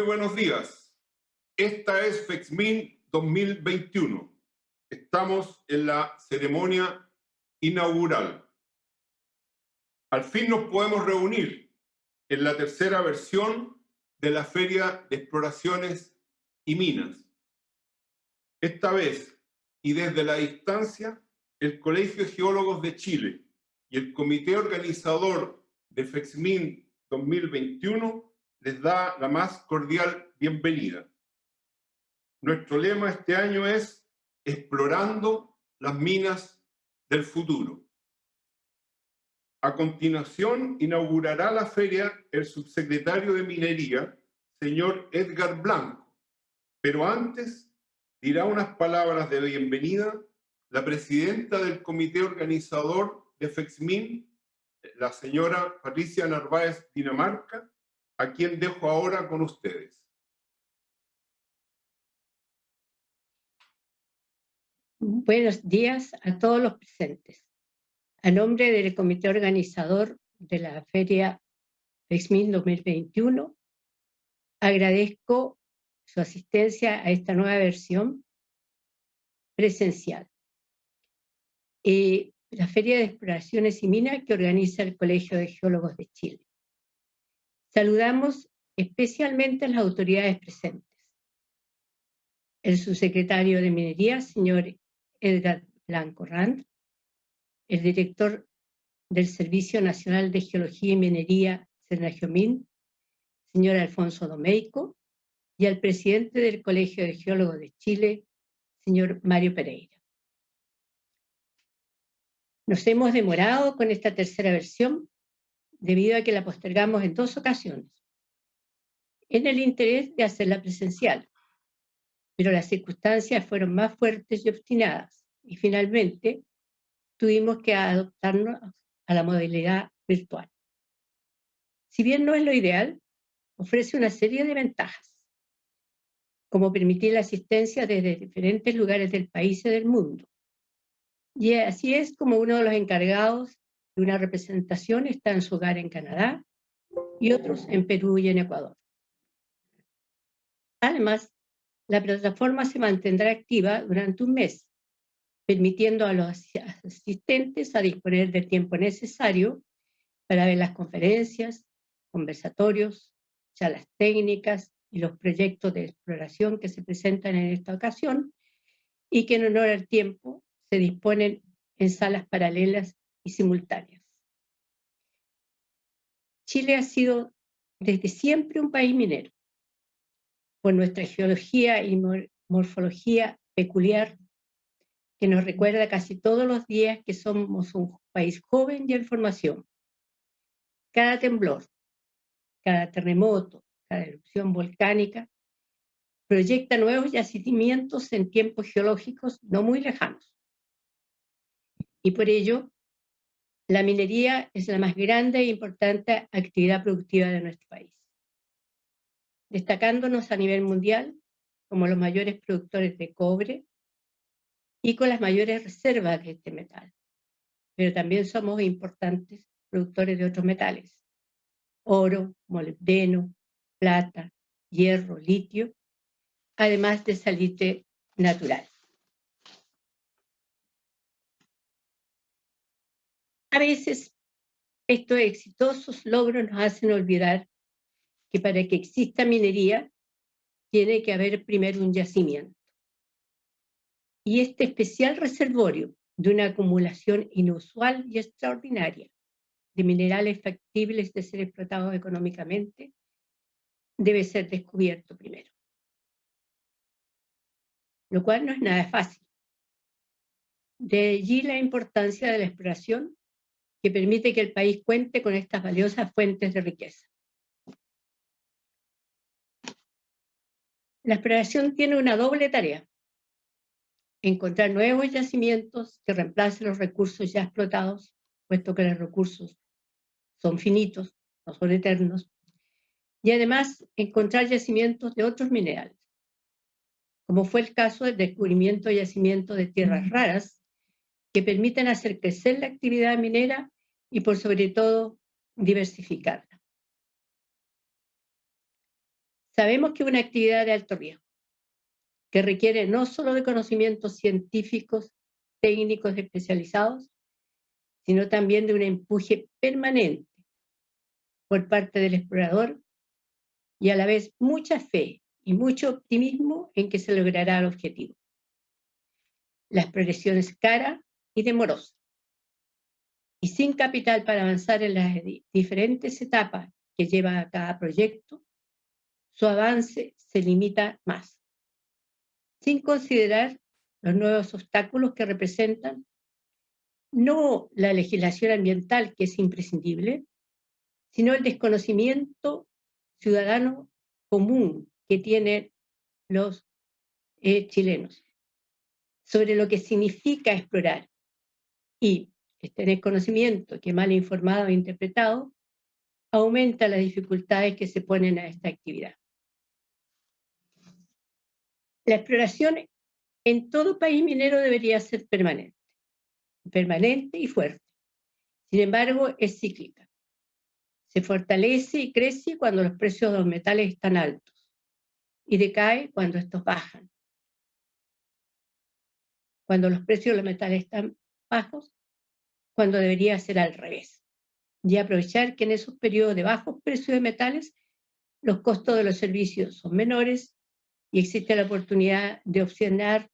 buenos días. Esta es FEXMIN 2021. Estamos en la ceremonia inaugural. Al fin nos podemos reunir en la tercera versión de la Feria de Exploraciones y Minas. Esta vez, y desde la distancia, el Colegio de Geólogos de Chile y el comité organizador de FEXMIN 2021 les da la más cordial bienvenida. Nuestro lema este año es Explorando las minas del futuro. A continuación, inaugurará la feria el subsecretario de Minería, señor Edgar Blanco, pero antes dirá unas palabras de bienvenida la presidenta del comité organizador de FEXMIN, la señora Patricia Narváez Dinamarca, a quien dejo ahora con ustedes. Buenos días a todos los presentes. A nombre del comité organizador de la Feria FEXMIN 2021, agradezco su asistencia a esta nueva versión presencial. La Feria de Exploraciones y Minas que organiza el Colegio de Geólogos de Chile. Saludamos especialmente a las autoridades presentes. El subsecretario de Minería, señor Edgar Blanco Rand, el director del Servicio Nacional de Geología y Minería, SENAGEOMIN, señor Alfonso Domeyko, y al presidente del Colegio de Geólogos de Chile, señor Mario Pereira. Nos hemos demorado con esta tercera versión debido a que la postergamos en 2 ocasiones, en el interés de hacerla presencial, pero las circunstancias fueron más fuertes y obstinadas, y finalmente tuvimos que adaptarnos a la modalidad virtual. Si bien no es lo ideal, ofrece una serie de ventajas, como permitir la asistencia desde diferentes lugares del país y del mundo. Y así es como uno de los encargados de una representación está en su hogar en Canadá y otros en Perú y en Ecuador. Además, la plataforma se mantendrá activa durante un mes, permitiendo a los asistentes a disponer del tiempo necesario para ver las conferencias, conversatorios, charlas técnicas y los proyectos de exploración que se presentan en esta ocasión y que en honor al tiempo se disponen en salas paralelas y simultáneas. Chile ha sido desde siempre un país minero, por nuestra geología y morfología peculiar que nos recuerda casi todos los días que somos un país joven y en formación. Cada temblor, cada terremoto, cada erupción volcánica proyecta nuevos yacimientos en tiempos geológicos no muy lejanos. Y por ello, la minería es la más grande e importante actividad productiva de nuestro país, destacándonos a nivel mundial como los mayores productores de cobre y con las mayores reservas de este metal. Pero también somos importantes productores de otros metales: oro, molibdeno, plata, hierro, litio, además de salitre natural. A veces estos exitosos logros nos hacen olvidar que para que exista minería tiene que haber primero un yacimiento. Y este especial reservorio de una acumulación inusual y extraordinaria de minerales factibles de ser explotados económicamente debe ser descubierto primero, lo cual no es nada fácil. De allí la importancia de la exploración que permite que el país cuente con estas valiosas fuentes de riqueza. La exploración tiene una doble tarea: encontrar nuevos yacimientos que reemplacen los recursos ya explotados, puesto que los recursos son finitos, no son eternos, y además encontrar yacimientos de otros minerales, como fue el caso del descubrimiento de yacimientos de tierras raras que permiten hacer crecer la actividad minera y por sobre todo diversificarla. Sabemos que es una actividad de alto riesgo, que requiere no solo de conocimientos científicos, técnicos especializados, sino también de un empuje permanente por parte del explorador y a la vez mucha fe y mucho optimismo en que se logrará el objetivo. La exploración es cara y demorosa, y sin capital para avanzar en las diferentes etapas que lleva a cada proyecto, su avance se limita más, sin considerar los nuevos obstáculos que representan no la legislación ambiental, que es imprescindible, sino el desconocimiento ciudadano común que tienen los chilenos sobre lo que significa explorar. Y este desconocimiento, que mal informado e interpretado, aumenta las dificultades que se ponen a esta actividad. La exploración en todo país minero debería ser permanente y fuerte. Sin embargo, es cíclica. Se fortalece y crece cuando los precios de los metales están altos y decae cuando estos bajan. Cuando los precios de los metales están bajos, cuando debería ser al revés. Y aprovechar que en esos periodos de bajos precios de metales, los costos de los servicios son menores y existe la oportunidad de opcionar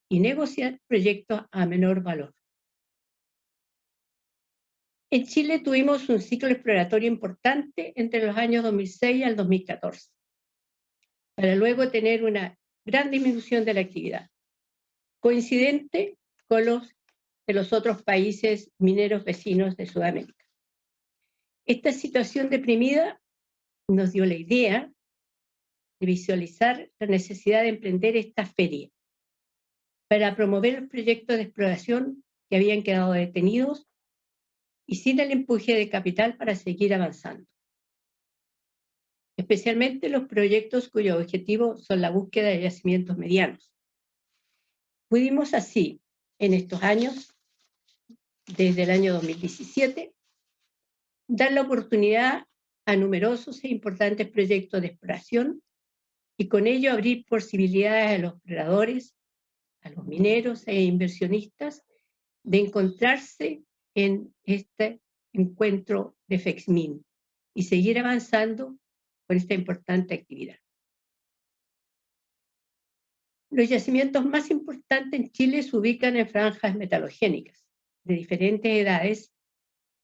y negociar proyectos a menor valor. En Chile tuvimos un ciclo exploratorio importante entre los años 2006 al 2014, para luego tener una gran disminución de la actividad, coincidente con los de los otros países mineros vecinos de Sudamérica. Esta situación deprimida nos dio la idea de visualizar la necesidad de emprender esta feria para promover los proyectos de exploración que habían quedado detenidos y sin el empuje de capital para seguir avanzando. Especialmente los proyectos cuyo objetivo son la búsqueda de yacimientos medianos. Pudimos así, en estos años, desde el año 2017, dar la oportunidad a numerosos e importantes proyectos de exploración y con ello abrir posibilidades a los exploradores, a los mineros e inversionistas de encontrarse en este encuentro de FEXMIN y seguir avanzando con esta importante actividad. Los yacimientos más importantes en Chile se ubican en franjas metalogénicas de diferentes edades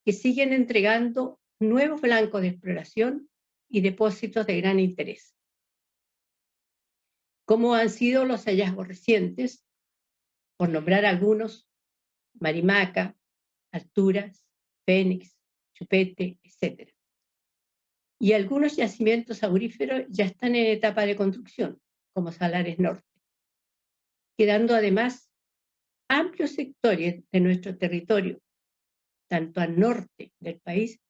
que siguen entregando nuevos blancos de exploración y depósitos de gran interés. Como han sido los hallazgos recientes, por nombrar algunos, Marimaca, Alturas, Fénix, Chupete, etc. Y algunos yacimientos auríferos ya están en etapa de construcción, como Salares Norte, quedando además amplios sectores de nuestro territorio, tanto al norte del país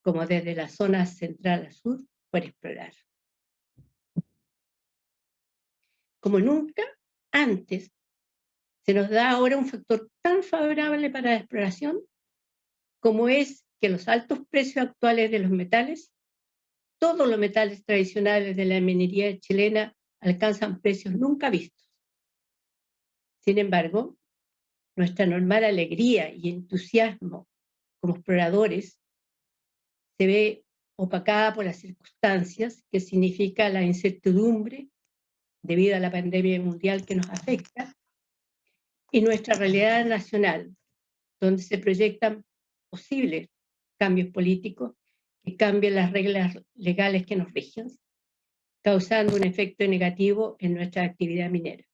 como desde la zona central al sur, por explorar. Como nunca antes, se nos da ahora un factor tan favorable para la exploración como es que los altos precios actuales de los metales, todos los metales tradicionales de la minería chilena alcanzan precios nunca vistos. Sin embargo, nuestra normal alegría y entusiasmo como exploradores se ve opacada por las circunstancias que significa la incertidumbre debido a la pandemia mundial que nos afecta y nuestra realidad nacional, donde se proyectan posibles cambios políticos que cambien las reglas legales que nos rigen, causando un efecto negativo en nuestra actividad minera.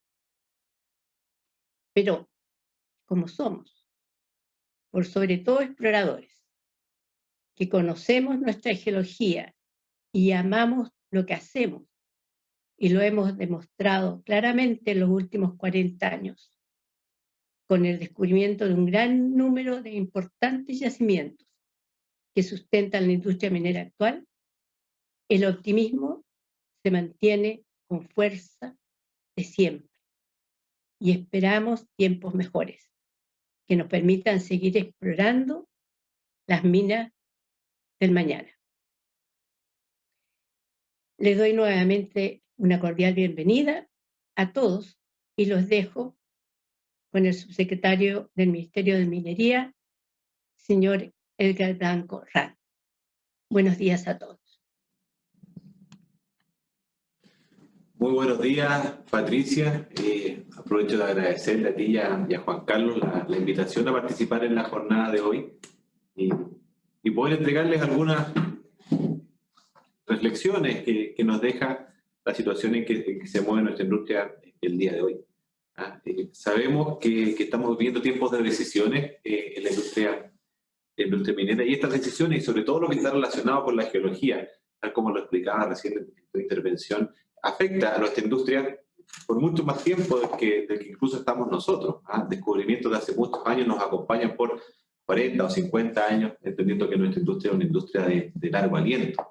Pero, como somos, por sobre todo exploradores, que conocemos nuestra geología y amamos lo que hacemos, y lo hemos demostrado claramente en los últimos 40 años, con el descubrimiento de un gran número de importantes yacimientos que sustentan la industria minera actual, el optimismo se mantiene con fuerza de siempre y esperamos tiempos mejores que nos permitan seguir explorando las minas del mañana. Les doy nuevamente una cordial bienvenida a todos y los dejo con el subsecretario del Ministerio de Minería, señor Edgar Blanco Rack. Buenos días a todos. Muy buenos días, Patricia. Aprovecho de agradecerle a ti y a Juan Carlos la invitación a participar en la jornada de hoy y poder entregarles algunas reflexiones que nos deja la situación en que se mueve nuestra industria el día de hoy. Sabemos que estamos viviendo tiempos de decisiones en la industria minera, y estas decisiones, y sobre todo lo que está relacionado con la geología, tal como lo explicaba recién en tu intervención, afecta a nuestra industria por mucho más tiempo del que incluso estamos nosotros. Descubrimientos de hace muchos años nos acompañan por 40 o 50 años, entendiendo que nuestra industria es una industria de largo aliento.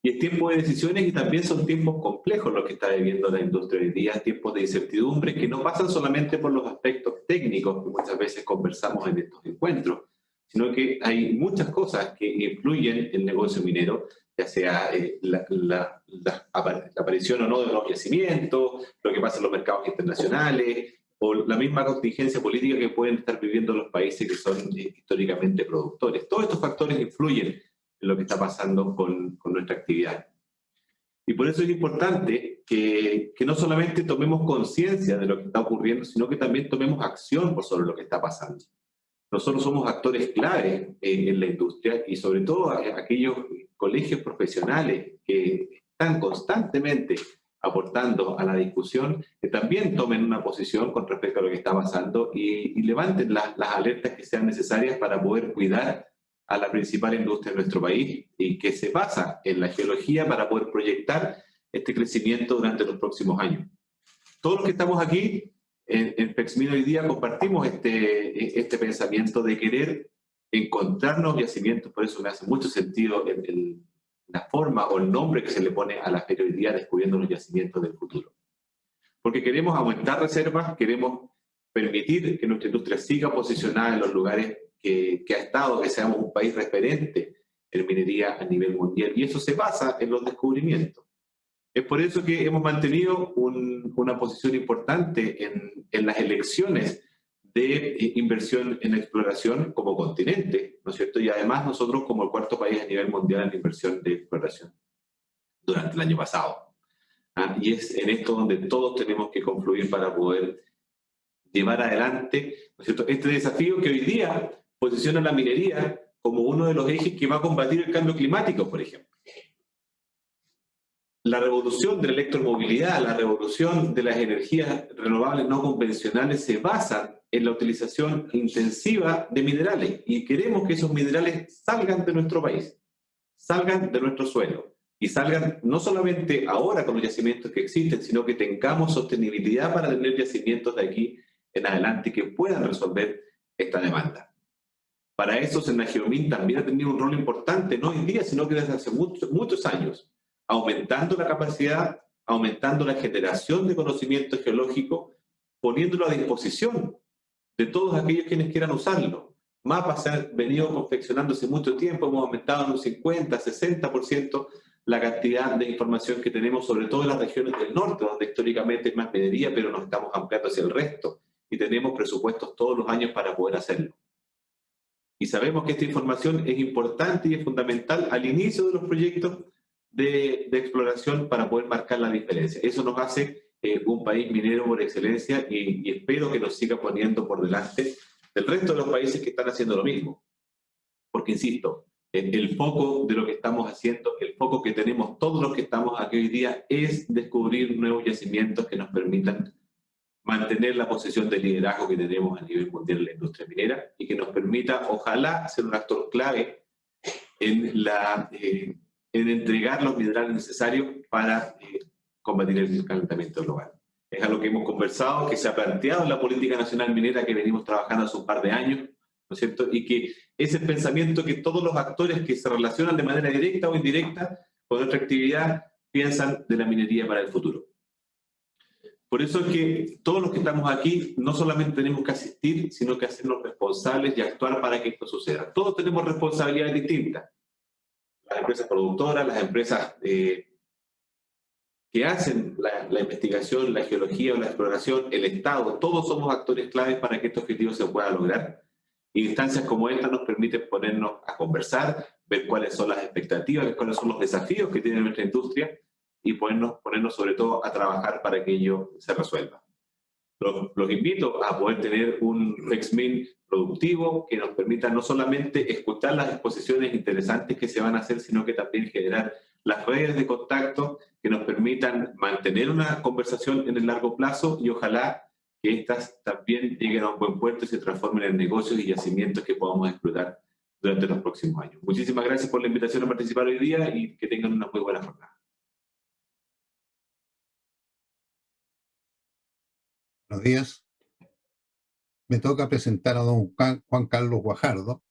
Y es tiempo de decisiones, y también son tiempos complejos los que está viviendo la industria hoy día, tiempos de incertidumbre que no pasan solamente por los aspectos técnicos que muchas veces conversamos en estos encuentros, sino que hay muchas cosas que influyen en el negocio minero, ya sea la aparición o no de nuevos yacimientos, lo que pasa en los mercados internacionales, o la misma contingencia política que pueden estar viviendo los países que son históricamente productores. Todos estos factores influyen en lo que está pasando con nuestra actividad. Y por eso es importante que no solamente tomemos conciencia de lo que está ocurriendo, sino que también tomemos acción sobre lo que está pasando. Nosotros somos actores clave en la industria, y sobre todo aquellos colegios profesionales que están constantemente aportando a la discusión, que también tomen una posición con respecto a lo que está pasando y levanten las alertas que sean necesarias para poder cuidar a la principal industria de nuestro país, y que se basa en la geología para poder proyectar este crecimiento durante los próximos años. Todos los que estamos aquí en FEXMIN hoy día compartimos este pensamiento de querer encontrar nuevos yacimientos. Por eso me hace mucho sentido la forma o el nombre que se le pone a la feria hoy día, Descubriendo los Yacimientos del Futuro. Porque queremos aumentar reservas, queremos permitir que nuestra industria siga posicionada en los lugares que ha estado, que seamos un país referente en minería a nivel mundial, y eso se basa en los descubrimientos. Es por eso que hemos mantenido una posición importante en las elecciones de inversión en exploración como continente, ¿no es cierto? Y además nosotros como el cuarto país a nivel mundial en inversión de exploración durante el año pasado. Y es en esto donde todos tenemos que confluir para poder llevar adelante, ¿no es cierto?, este desafío que hoy día posiciona la minería como uno de los ejes que va a combatir el cambio climático, por ejemplo. La revolución de la electromovilidad, la revolución de las energías renovables no convencionales se basan en la utilización intensiva de minerales, y queremos que esos minerales salgan de nuestro país, salgan de nuestro suelo, y salgan no solamente ahora con los yacimientos que existen, sino que tengamos sostenibilidad para tener yacimientos de aquí en adelante que puedan resolver esta demanda. Para eso, Senageomin también ha tenido un rol importante, no hoy día, sino que desde hace muchos años, aumentando la capacidad, aumentando la generación de conocimiento geológico, poniéndolo a disposición de todos aquellos quienes quieran usarlo. Mapas se han venido confeccionando hace mucho tiempo, hemos aumentado en un 50, 60% la cantidad de información que tenemos, sobre todo en las regiones del norte, donde históricamente hay más minería, pero nos estamos ampliando hacia el resto, y tenemos presupuestos todos los años para poder hacerlo. Y sabemos que esta información es importante y es fundamental al inicio de los proyectos de exploración para poder marcar la diferencia. Eso nos hace un país minero por excelencia, y espero que nos siga poniendo por delante del resto de los países que están haciendo lo mismo. Porque, insisto, el foco de lo que estamos haciendo, el foco que tenemos todos los que estamos aquí hoy día, es descubrir nuevos yacimientos que nos permitan mantener la posición de liderazgo que tenemos a nivel mundial en la industria minera, y que nos permita, ojalá, ser un actor clave en entregar los minerales necesarios para combatir el calentamiento global. Es algo que hemos conversado, que se ha planteado en la política nacional minera que venimos trabajando hace un par de años, ¿no es cierto? Y que es el pensamiento que todos los actores que se relacionan de manera directa o indirecta con nuestra actividad piensan de la minería para el futuro. Por eso es que todos los que estamos aquí no solamente tenemos que asistir, sino que hacernos responsables y actuar para que esto suceda. Todos tenemos responsabilidades distintas. las empresas productoras, las empresas que hacen la investigación, la geología o la exploración, el Estado, todos somos actores claves para que este objetivo se pueda lograr. Y instancias como esta nos permiten ponernos a conversar, ver cuáles son las expectativas, ver cuáles son los desafíos que tiene nuestra industria y ponernos sobre todo a trabajar para que ello se resuelva. Los invito a poder tener un FEXMIN productivo que nos permita no solamente escuchar las exposiciones interesantes que se van a hacer, sino que también generar las redes de contacto que nos permitan mantener una conversación en el largo plazo y ojalá que estas también lleguen a un buen puerto y se transformen en negocios y yacimientos que podamos explotar durante los próximos años. Muchísimas gracias por la invitación a participar hoy día y que tengan una muy buena jornada. Buenos días. Me toca presentar a don Juan Carlos Guajardo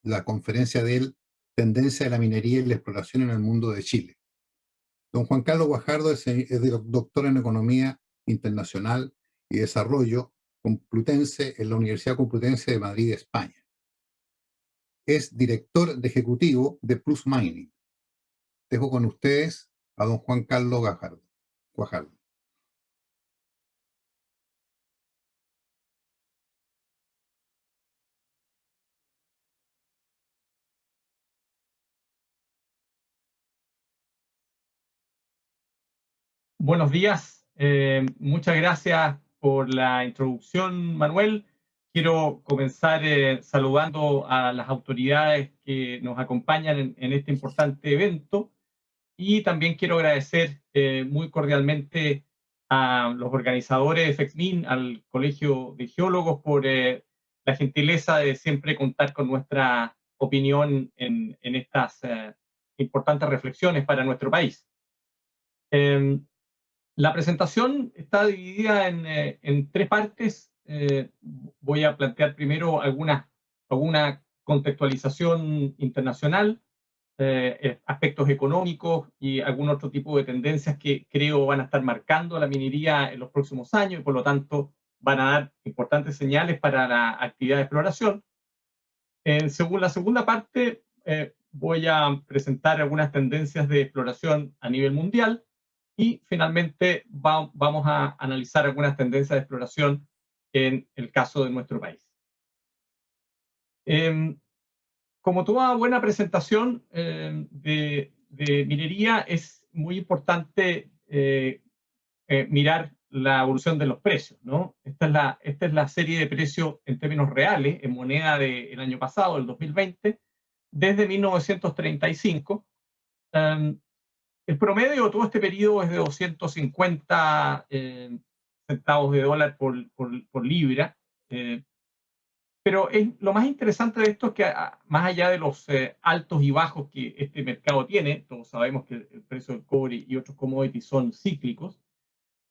la conferencia de él, Tendencia de la minería y la exploración en el mundo de Chile. Don Juan Carlos Guajardo es doctor en Economía Internacional y Desarrollo Complutense en la Universidad Complutense de Madrid, España. Es director ejecutivo de Plus Mining. Dejo con ustedes a don Juan Carlos Guajardo. Buenos días, muchas gracias por la introducción, Manuel. Quiero comenzar saludando a las autoridades que nos acompañan en este importante evento y también quiero agradecer muy cordialmente a los organizadores de FEXMIN, al Colegio de Geólogos por la gentileza de siempre contar con nuestra opinión en estas importantes reflexiones para nuestro país. La presentación está dividida en tres partes. Voy a plantear primero alguna contextualización internacional, aspectos económicos y algún otro tipo de tendencias que creo van a estar marcando la minería en los próximos años y por lo tanto van a dar importantes señales para la actividad de exploración. Según la segunda parte, voy a presentar algunas tendencias de exploración a nivel mundial. Y finalmente vamos a analizar algunas tendencias de exploración en el caso de nuestro país. Como toda buena presentación de minería, es muy importante mirar la evolución de los precios, ¿no? Esta es la serie de precios en términos reales, en moneda del año pasado, el 2020, desde 1935. El promedio de todo este periodo es de 250 centavos de dólar por libra. Pero lo más interesante de esto es que más allá de los altos y bajos que este mercado tiene, todos sabemos que el precio del cobre y otros commodities son cíclicos,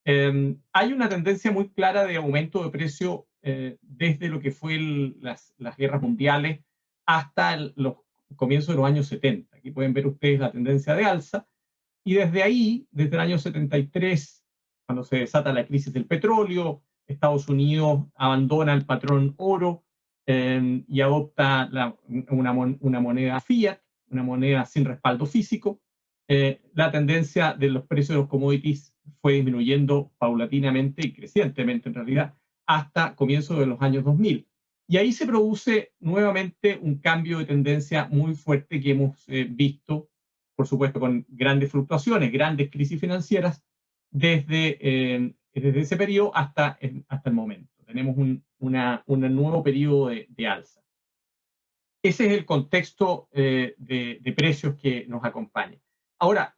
hay una tendencia muy clara de aumento de precio desde lo que fue las guerras mundiales hasta los comienzos de los años 70. Aquí pueden ver ustedes la tendencia de alza. Y desde ahí, desde el año 73, cuando se desata la crisis del petróleo, Estados Unidos abandona el patrón oro y adopta una moneda fiat, una moneda sin respaldo físico. La tendencia de los precios de los commodities fue disminuyendo paulatinamente y crecientemente, en realidad, hasta comienzos de los años 2000. Y ahí se produce nuevamente un cambio de tendencia muy fuerte que hemos visto, por supuesto, con grandes fluctuaciones, grandes crisis financieras, desde ese periodo hasta el momento. Tenemos un nuevo periodo de alza. Ese es el contexto de precios que nos acompaña. Ahora,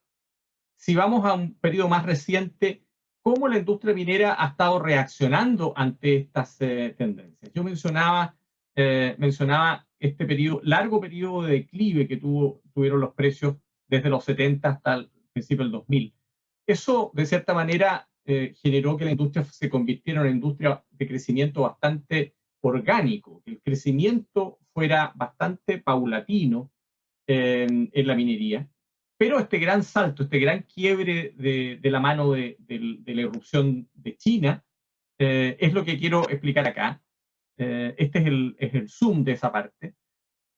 si vamos a un periodo más reciente, ¿cómo la industria minera ha estado reaccionando ante estas tendencias? Yo mencionaba este largo periodo de declive que tuvieron los precios desde los 70 hasta el principio del 2000. Eso, de cierta manera, generó que la industria se convirtiera en una industria de crecimiento bastante orgánico, que el crecimiento fuera bastante paulatino en la minería. Pero este gran salto, este gran quiebre de la mano de la irrupción de China, es lo que quiero explicar acá. Este es el zoom de esa parte.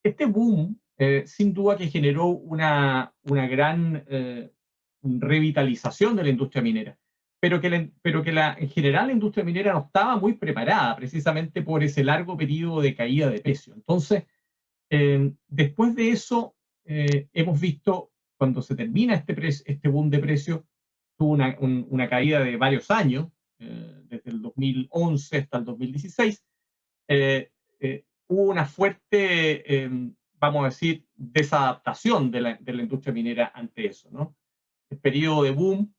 Este boom sin duda que generó una gran revitalización de la industria minera, pero que en general la industria minera no estaba muy preparada precisamente por ese largo periodo de caída de precio. Entonces, después de eso, hemos visto, cuando se termina este boom de precios, tuvo una caída de varios años, desde el 2011 hasta el 2016, hubo una fuerte, vamos a decir, desadaptación de la industria minera ante eso, ¿no? El periodo de boom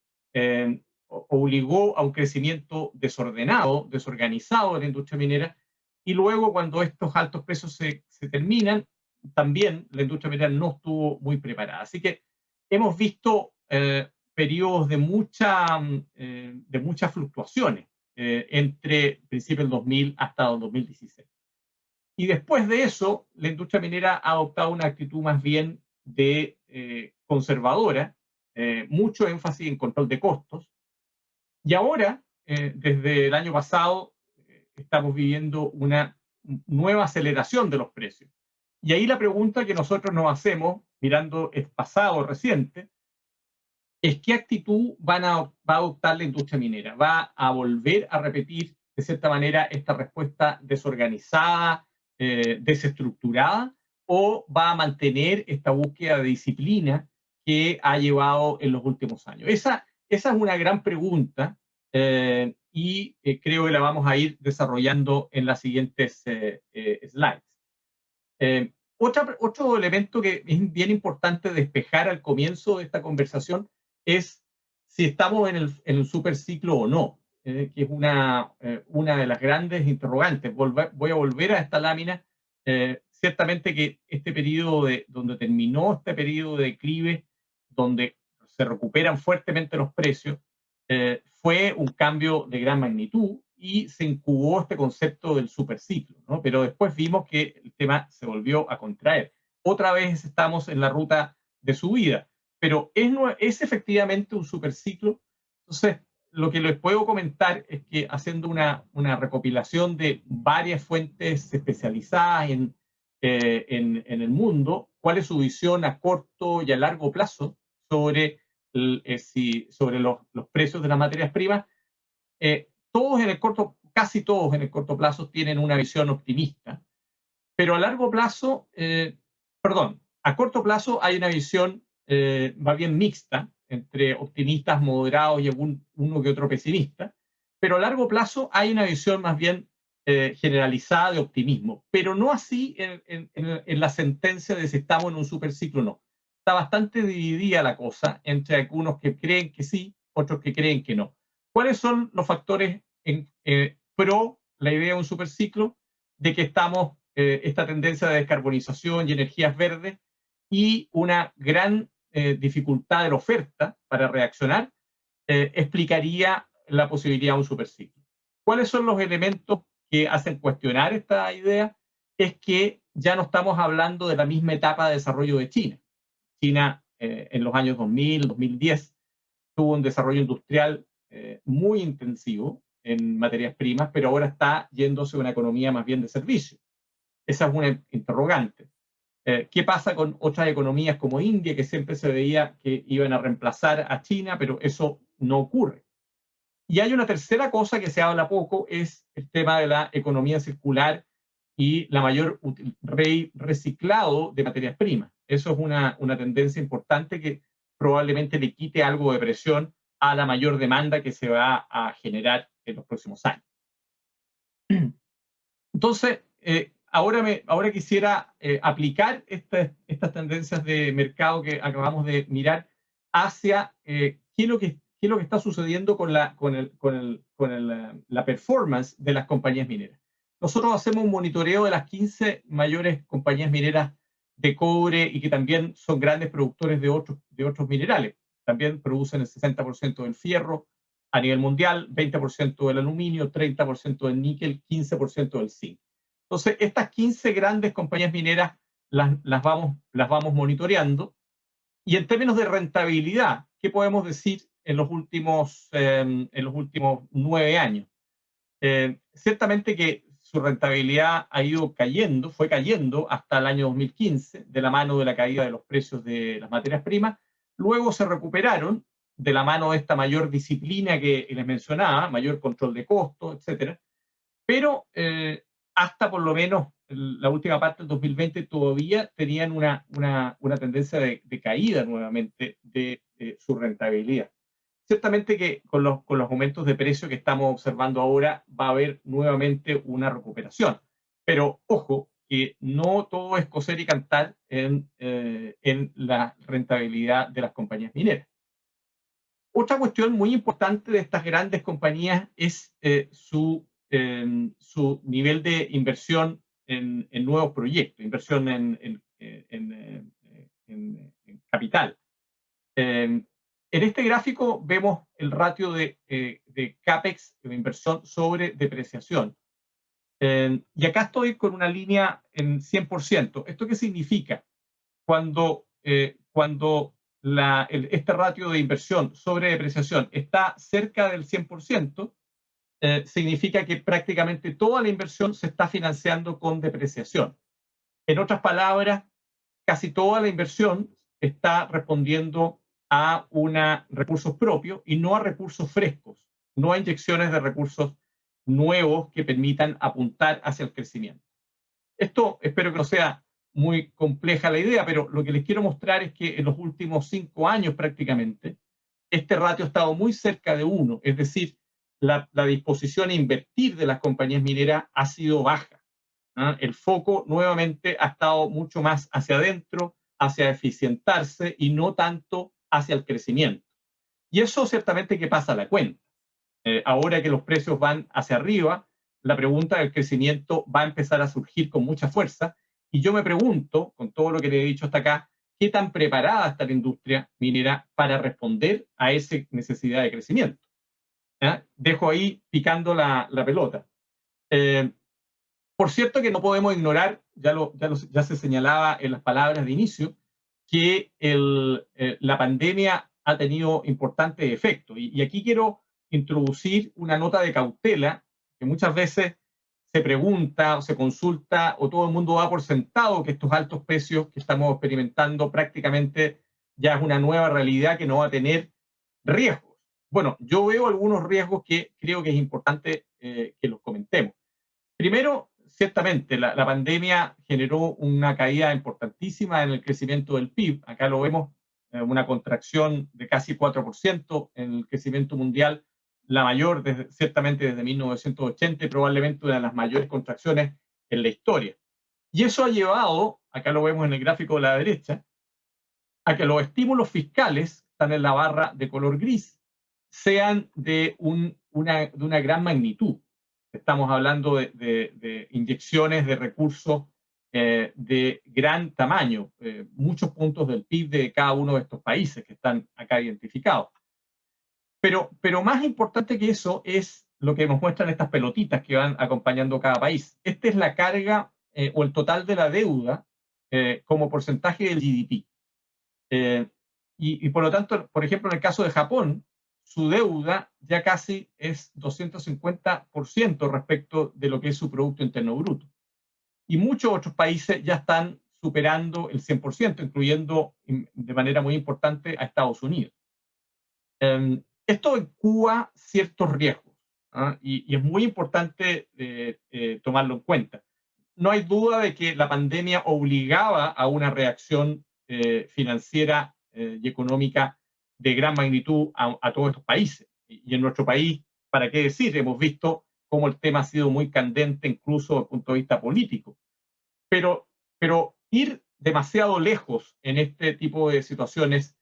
obligó a un crecimiento desordenado, desorganizado de la industria minera, y luego cuando estos altos precios se terminan, también la industria minera no estuvo muy preparada. Así que hemos visto periodos de muchas fluctuaciones entre principios del 2000 hasta el 2016. Y después de eso, la industria minera ha adoptado una actitud más bien de conservadora, mucho énfasis en control de costos. Y ahora, desde el año pasado, estamos viviendo una nueva aceleración de los precios. Y ahí la pregunta que nosotros nos hacemos, mirando el pasado reciente, es qué actitud va a adoptar la industria minera. ¿Va a volver a repetir, de cierta manera, esta respuesta desorganizada, desestructurada, o va a mantener esta búsqueda de disciplina que ha llevado en los últimos años? Esa es una gran pregunta y creo que la vamos a ir desarrollando en las siguientes slides. Otro elemento que es bien importante despejar al comienzo de esta conversación es si estamos en el superciclo o no, que es una de las grandes interrogantes. Voy a volver a esta lámina. Ciertamente que este periodo donde terminó este periodo de declive, donde se recuperan fuertemente los precios, fue un cambio de gran magnitud y se incubó este concepto del superciclo, ¿no? Pero después vimos que el tema se volvió a contraer. Otra vez estamos en la ruta de subida, pero ¿es efectivamente un superciclo? Entonces, lo que les puedo comentar es que haciendo una recopilación de varias fuentes especializadas en el mundo, cuál es su visión a corto y a largo plazo sobre los precios de las materias primas, casi todos en el corto plazo tienen una visión optimista, pero a largo plazo, a corto plazo hay una visión más bien mixta, entre optimistas moderados y uno que otro pesimista, pero a largo plazo hay una visión más bien generalizada de optimismo, pero no así en la sentencia de si estamos en un superciclo o no. Está bastante dividida la cosa entre algunos que creen que sí, otros que creen que no. ¿Cuáles son los factores pro la idea de un superciclo? De que estamos esta tendencia de descarbonización y energías verdes y una gran dificultad de la oferta para reaccionar, explicaría la posibilidad de un superciclo. ¿Cuáles son los elementos que hacen cuestionar esta idea? Es que ya no estamos hablando de la misma etapa de desarrollo de China. China en los años 2000, 2010 tuvo un desarrollo industrial muy intensivo en materias primas, pero ahora está yéndose a una economía más bien de servicio. Esa es una interrogante. ¿Qué pasa con otras economías como India, que siempre se veía que iban a reemplazar a China, pero eso no ocurre? Y hay una tercera cosa que se habla poco, es el tema de la economía circular y la mayor reciclado de materias primas. Eso es una tendencia importante que probablemente le quite algo de presión a la mayor demanda que se va a generar en los próximos años. Entonces, ahora quisiera aplicar estas tendencias de mercado que acabamos de mirar hacia qué es lo que está sucediendo con la performance de las compañías mineras. Nosotros hacemos un monitoreo de las 15 mayores compañías mineras de cobre y que también son grandes productores de otros minerales. También producen el 60% del fierro a nivel mundial, 20% del aluminio, 30% del níquel, 15% del zinc. Entonces, estas 15 grandes compañías mineras las vamos monitoreando. Y en términos de rentabilidad, ¿qué podemos decir en los últimos 9 años? Ciertamente que su rentabilidad ha ido cayendo, fue cayendo hasta el año 2015, de la mano de la caída de los precios de las materias primas. Luego se recuperaron de la mano de esta mayor disciplina que les mencionaba, mayor control de costos, etcétera. Pero hasta por lo menos la última parte del 2020 todavía tenían una tendencia de caída nuevamente de su rentabilidad. Ciertamente que con los aumentos de precio que estamos observando ahora va a haber nuevamente una recuperación. Pero ojo, que no todo es coser y cantar en la rentabilidad de las compañías mineras. Otra cuestión muy importante de estas grandes compañías es su nivel de inversión en nuevos proyectos, inversión en capital. En este gráfico vemos el ratio de CAPEX, de inversión sobre depreciación. Y acá estoy con una línea en 100%. ¿Esto qué significa? Cuando este ratio de inversión sobre depreciación está cerca del 100%, significa que prácticamente toda la inversión se está financiando con depreciación. En otras palabras, casi toda la inversión está respondiendo a recursos propios y no a recursos frescos, no a inyecciones de recursos nuevos que permitan apuntar hacia el crecimiento. Esto espero que no sea muy compleja la idea, pero lo que les quiero mostrar es que en los últimos 5 años prácticamente, este ratio ha estado muy cerca de 1, es decir, la disposición a invertir de las compañías mineras ha sido baja. El foco nuevamente ha estado mucho más hacia adentro, hacia eficientarse y no tanto hacia el crecimiento. Y eso ciertamente que pasa a la cuenta. Ahora que los precios van hacia arriba, la pregunta del crecimiento va a empezar a surgir con mucha fuerza. Y yo me pregunto, con todo lo que le he dicho hasta acá, ¿qué tan preparada está la industria minera para responder a esa necesidad de crecimiento? Dejo ahí picando la pelota. Por cierto que no podemos ignorar, ya se señalaba en las palabras de inicio, que la pandemia ha tenido importantes efectos. Y aquí quiero introducir una nota de cautela que muchas veces se pregunta o se consulta o todo el mundo da por sentado que estos altos precios que estamos experimentando prácticamente ya es una nueva realidad que no va a tener riesgos. Bueno, yo veo algunos riesgos que creo que es importante que los comentemos. Primero, ciertamente, la pandemia generó una caída importantísima en el crecimiento del PIB. Acá lo vemos, una contracción de casi 4% en el crecimiento mundial, la mayor ciertamente desde 1980 y probablemente una de las mayores contracciones en la historia. Y eso ha llevado, acá lo vemos en el gráfico de la derecha, a que los estímulos fiscales, que están en la barra de color gris, sean de una gran magnitud. Estamos hablando de inyecciones de recursos de gran tamaño, muchos puntos del PIB de cada uno de estos países que están acá identificados. Pero más importante que eso es lo que nos muestran estas pelotitas que van acompañando cada país. Esta es la carga o el total de la deuda como porcentaje del GDP. Y por lo tanto, por ejemplo, en el caso de Japón, su deuda ya casi es 250% respecto de lo que es su Producto Interno Bruto. Y muchos otros países ya están superando el 100%, incluyendo de manera muy importante a Estados Unidos. Esto incuba ciertos riesgos, y es muy importante tomarlo en cuenta. No hay duda de que la pandemia obligaba a una reacción financiera y económica de gran magnitud a todos estos países. Y en nuestro país, ¿para qué decir? Hemos visto cómo el tema ha sido muy candente, incluso desde el punto de vista político. Pero ir demasiado lejos en este tipo de situaciones,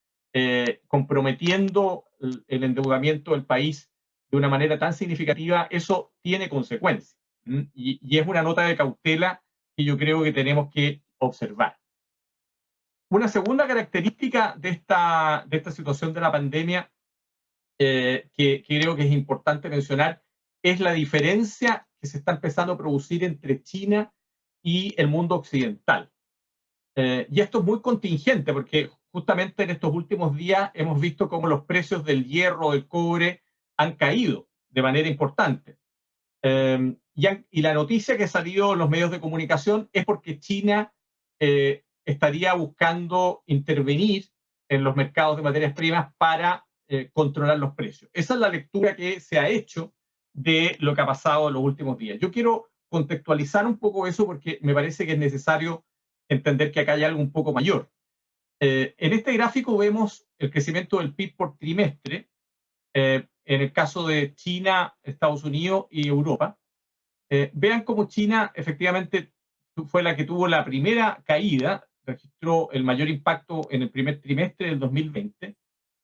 comprometiendo el endeudamiento del país de una manera tan significativa, eso tiene consecuencias. Y es una nota de cautela que yo creo que tenemos que observar. Una segunda característica de esta situación de la pandemia que creo que es importante mencionar es la diferencia que se está empezando a producir entre China y el mundo occidental. Y esto es muy contingente porque justamente en estos últimos días hemos visto cómo los precios del hierro, del cobre han caído de manera importante. y la noticia que ha salido en los medios de comunicación es porque China estaría buscando intervenir en los mercados de materias primas para controlar los precios. Esa es la lectura que se ha hecho de lo que ha pasado en los últimos días. Yo quiero contextualizar un poco eso porque me parece que es necesario entender que acá hay algo un poco mayor. En este gráfico vemos el crecimiento del PIB por trimestre, en el caso de China, Estados Unidos y Europa. Vean cómo China efectivamente fue la que tuvo la primera caída, registró el mayor impacto en el primer trimestre del 2020,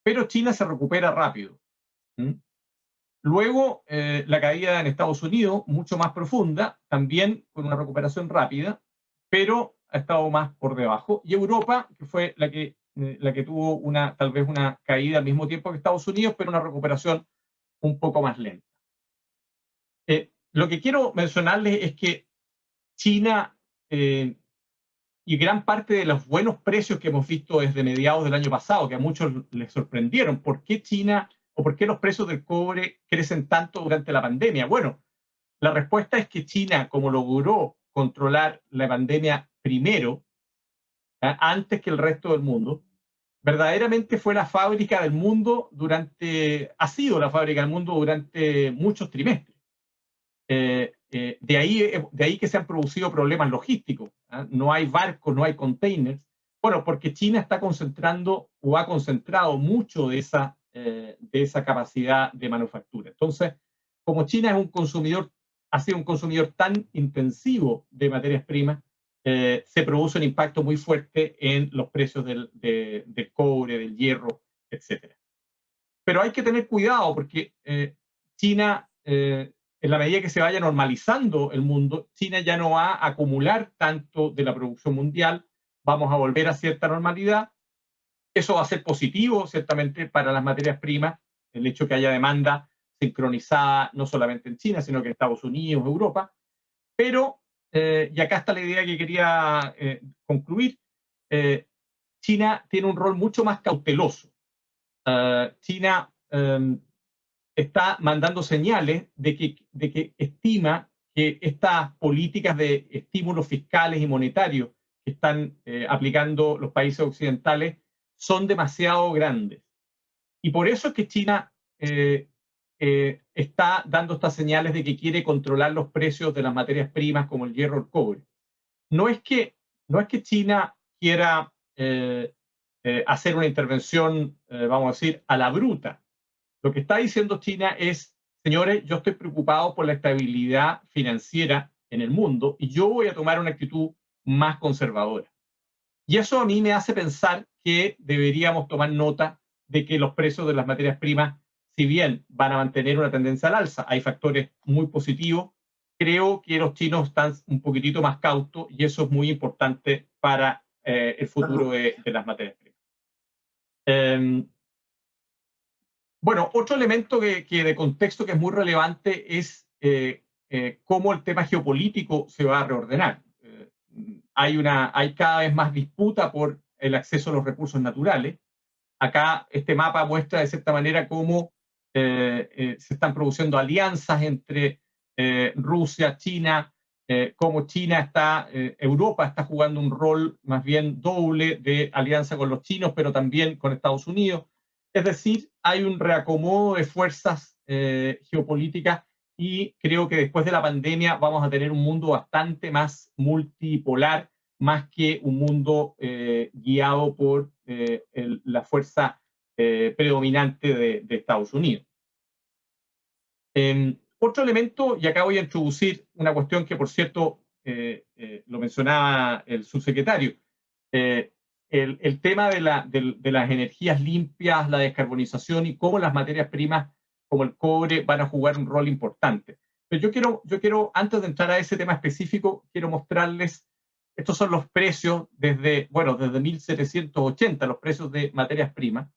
pero China se recupera rápido. Luego, la caída en Estados Unidos, mucho más profunda, también con una recuperación rápida, pero ha estado más por debajo. Y Europa, que fue la que tuvo tal vez una caída al mismo tiempo que Estados Unidos, pero una recuperación un poco más lenta. Lo que quiero mencionarles es que China y gran parte de los buenos precios que hemos visto desde mediados del año pasado, que a muchos les sorprendieron, ¿por qué China o por qué los precios del cobre crecen tanto durante la pandemia? Bueno, la respuesta es que China, como logró controlar la pandemia primero, antes que el resto del mundo, verdaderamente fue la fábrica del mundo ha sido la fábrica del mundo durante muchos trimestres. De ahí que se han producido problemas logísticos. No hay barcos, no hay containers. Bueno, porque China está concentrando o ha concentrado mucho de esa capacidad de manufactura. Entonces, como China ha sido un consumidor tan intensivo de materias primas, se produce un impacto muy fuerte en los precios del cobre, del hierro, etc. Pero hay que tener cuidado porque China, en la medida que se vaya normalizando el mundo, China ya no va a acumular tanto de la producción mundial, vamos a volver a cierta normalidad. Eso va a ser positivo, ciertamente, para las materias primas, el hecho que haya demanda sincronizada no solamente en China, sino que en Estados Unidos, Europa. Pero, y acá está la idea que quería concluir, China tiene un rol mucho más cauteloso. China está mandando señales de que estima que estas políticas de estímulos fiscales y monetarios que están aplicando los países occidentales son demasiado grandes. Y por eso es que China está dando estas señales de que quiere controlar los precios de las materias primas como el hierro o el cobre. No es que China quiera hacer una intervención, vamos a decir, a la bruta. Lo que está diciendo China es, señores, yo estoy preocupado por la estabilidad financiera en el mundo y yo voy a tomar una actitud más conservadora. Y eso a mí me hace pensar que deberíamos tomar nota de que los precios de las materias primas, si bien van a mantener una tendencia al alza, hay factores muy positivos, creo que los chinos están un poquitito más cautos y eso es muy importante para el futuro de las materias primas. Bueno, otro elemento que de contexto que es muy relevante es cómo el tema geopolítico se va a reordenar. Hay cada vez más disputa por el acceso a los recursos naturales. Acá este mapa muestra de cierta manera cómo se están produciendo alianzas entre Rusia, China, cómo Europa está jugando un rol más bien doble de alianza con los chinos, pero también con Estados Unidos. Es decir, hay un reacomodo de fuerzas geopolíticas y creo que después de la pandemia vamos a tener un mundo bastante más multipolar, más que un mundo guiado por la fuerza predominante de Estados Unidos. Otro elemento, y acá voy a introducir una cuestión que, por cierto, lo mencionaba el subsecretario, el tema de las energías limpias, la descarbonización y cómo las materias primas como el cobre van a jugar un rol importante. Pero yo quiero, antes de entrar a ese tema específico, quiero mostrarles, estos son los precios desde 1780, los precios de materias primas,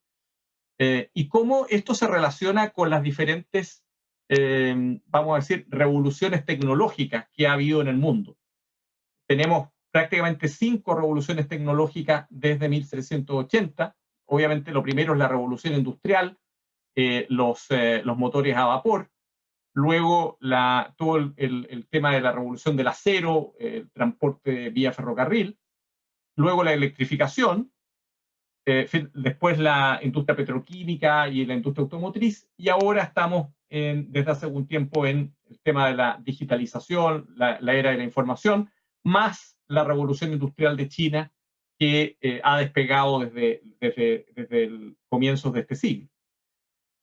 y cómo esto se relaciona con las diferentes, vamos a decir, revoluciones tecnológicas que ha habido en el mundo. Tenemos prácticamente 5 revoluciones tecnológicas desde 1780. Obviamente lo primero es la revolución industrial, los motores a vapor. luego todo el tema de la revolución del acero, el transporte vía ferrocarril, luego la electrificación, después la industria petroquímica y la industria automotriz, y ahora estamos desde hace algún tiempo en el tema de la digitalización, la era de la información, más la revolución industrial de China, que ha despegado desde comienzos de este siglo.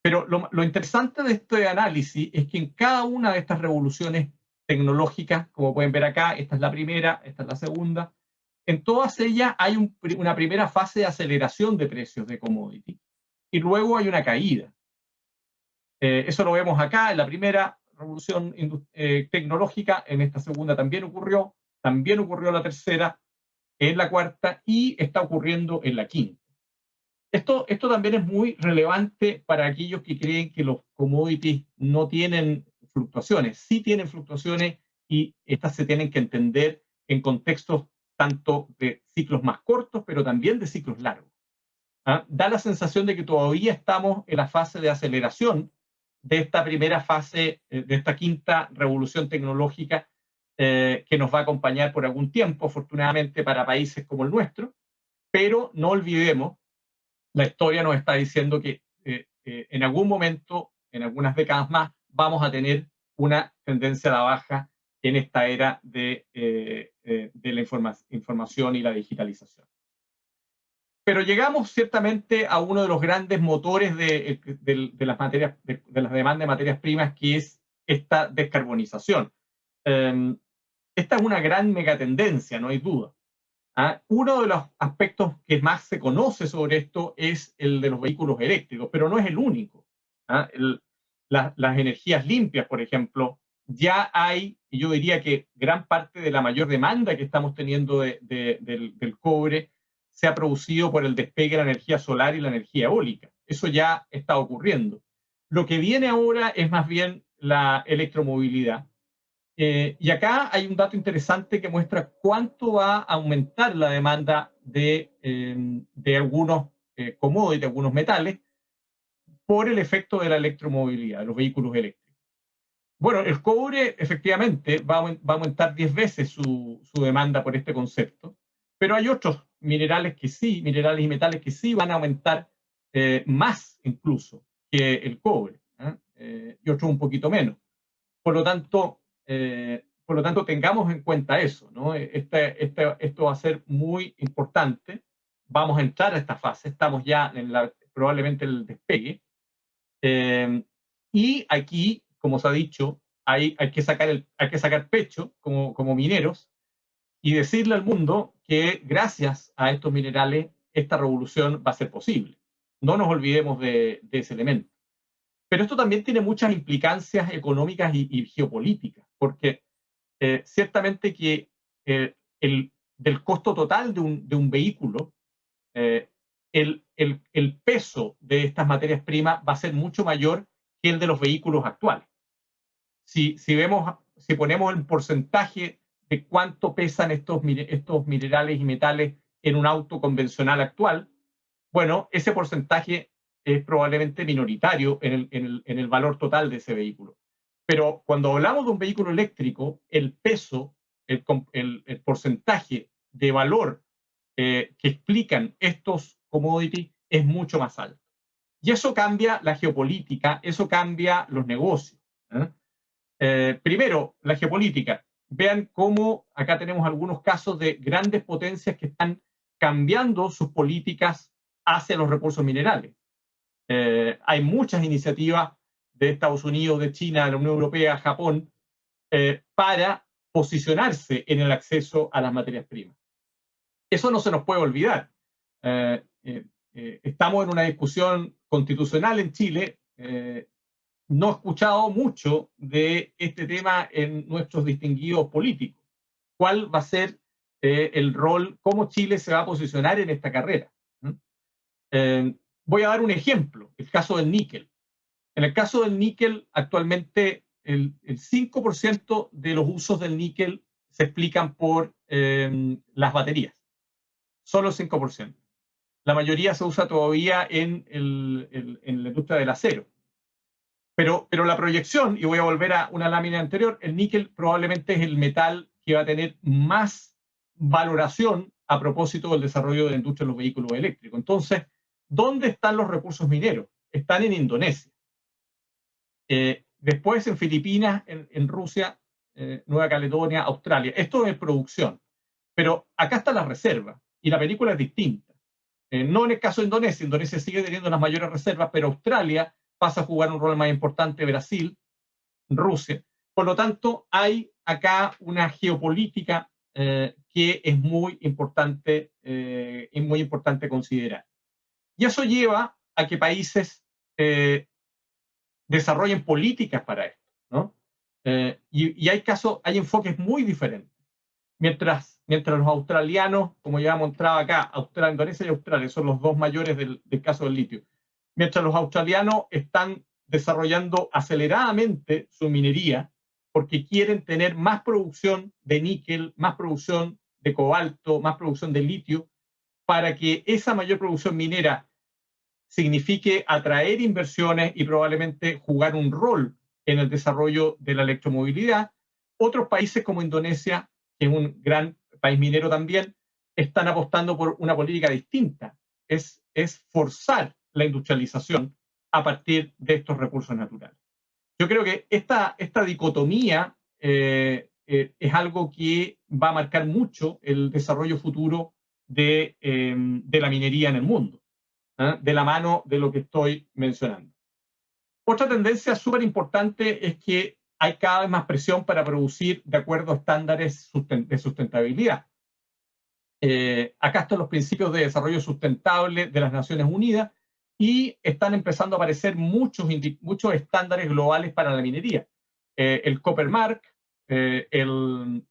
Pero lo interesante de este análisis es que en cada una de estas revoluciones tecnológicas, como pueden ver acá, esta es la primera, esta es la segunda, en todas ellas hay una primera fase de aceleración de precios de commodity y luego hay una caída. Eso lo vemos acá en la primera revolución tecnológica, en esta segunda también ocurrió la tercera, en la cuarta y está ocurriendo en la quinta. Esto también es muy relevante para aquellos que creen que los commodities no tienen fluctuaciones. Sí tienen fluctuaciones y estas se tienen que entender en contextos tanto de ciclos más cortos, pero también de ciclos largos. Da la sensación de que todavía estamos en la fase de aceleración de esta primera fase, de esta quinta revolución tecnológica que nos va a acompañar por algún tiempo, afortunadamente para países como el nuestro, pero no olvidemos, la historia nos está diciendo que en algún momento, en algunas décadas más, vamos a tener una tendencia a la baja en esta era de la información y la digitalización. Pero llegamos ciertamente a uno de los grandes motores de las demandas de materias primas, que es esta descarbonización. Esta es una gran megatendencia, no hay duda. Uno de los aspectos que más se conoce sobre esto es el de los vehículos eléctricos, pero no es el único. Las energías limpias, por ejemplo, ya hay, y yo diría que gran parte de la mayor demanda que estamos teniendo del cobre se ha producido por el despegue de la energía solar y la energía eólica. Eso ya está ocurriendo. Lo que viene ahora es más bien la electromovilidad. Y acá hay un dato interesante que muestra cuánto va a aumentar la demanda de algunos commodities, algunos metales, por el efecto de la electromovilidad, de los vehículos eléctricos. Bueno, el cobre efectivamente va a aumentar 10 veces su demanda por este concepto, pero hay otros minerales y metales que sí van a aumentar más incluso que el cobre, y otros un poquito menos. Por lo tanto, tengamos en cuenta eso, ¿no? Esto va a ser muy importante. Vamos a entrar a esta fase, estamos ya probablemente en el despegue. Y aquí, como se ha dicho, hay que sacar pecho como mineros y decirle al mundo que gracias a estos minerales esta revolución va a ser posible. No nos olvidemos de ese elemento. Pero esto también tiene muchas implicancias económicas y geopolíticas, porque ciertamente que del costo total de un vehículo, el peso de estas materias primas va a ser mucho mayor que el de los vehículos actuales. Si ponemos el porcentaje de cuánto pesan estos minerales y metales en un auto convencional actual, bueno, ese porcentaje es probablemente minoritario en el valor total de ese vehículo. Pero cuando hablamos de un vehículo eléctrico, el peso, el porcentaje de valor que explican estos commodities es mucho más alto. Y eso cambia la geopolítica, eso cambia los negocios. Primero, la geopolítica. Vean cómo acá tenemos algunos casos de grandes potencias que están cambiando sus políticas hacia los recursos minerales. Hay muchas iniciativas de Estados Unidos, de China, de la Unión Europea, Japón, para posicionarse en el acceso a las materias primas. Eso no se nos puede olvidar. Estamos en una discusión constitucional en Chile. No he escuchado mucho de este tema en nuestros distinguidos políticos. ¿Cuál va a ser el rol, cómo Chile se va a posicionar en esta carrera? Voy a dar un ejemplo, el caso del níquel. En el caso del níquel, actualmente el 5% de los usos del níquel se explican por las baterías. Solo el 5%. La mayoría se usa todavía en la industria del acero. Pero la proyección, y voy a volver a una lámina anterior, el níquel probablemente es el metal que va a tener más valoración a propósito del desarrollo de la industria de los vehículos eléctricos. Entonces, ¿dónde están los recursos mineros? Están en Indonesia. Después en Filipinas, en Rusia, Nueva Caledonia, Australia. Esto es producción. Pero acá está la reserva, y la película es distinta. No en el caso de Indonesia. Indonesia sigue teniendo las mayores reservas, pero Australia pasa a jugar un rol más importante, Brasil, Rusia. Por lo tanto, hay acá una geopolítica que es muy importante considerar. Y eso lleva a que países desarrollen políticas para esto, ¿no? Y hay enfoques muy diferentes. Mientras los australianos, como ya mostraba acá, Indonesia y Australia son los dos mayores del caso del litio. Mientras los australianos están desarrollando aceleradamente su minería porque quieren tener más producción de níquel, más producción de cobalto, más producción de litio, para que esa mayor producción minera signifique atraer inversiones y probablemente jugar un rol en el desarrollo de la electromovilidad. Otros países como Indonesia, que es un gran país minero también, están apostando por una política distinta. Es forzar la industrialización a partir de estos recursos naturales. Yo creo que esta dicotomía es algo que va a marcar mucho el desarrollo futuro de la minería en el mundo, de la mano de lo que estoy mencionando. Otra tendencia súper importante es que hay cada vez más presión para producir de acuerdo a estándares de sustentabilidad. Acá están los principios de desarrollo sustentable de las Naciones Unidas y están empezando a aparecer muchos estándares globales para la minería. El Copper Mark, el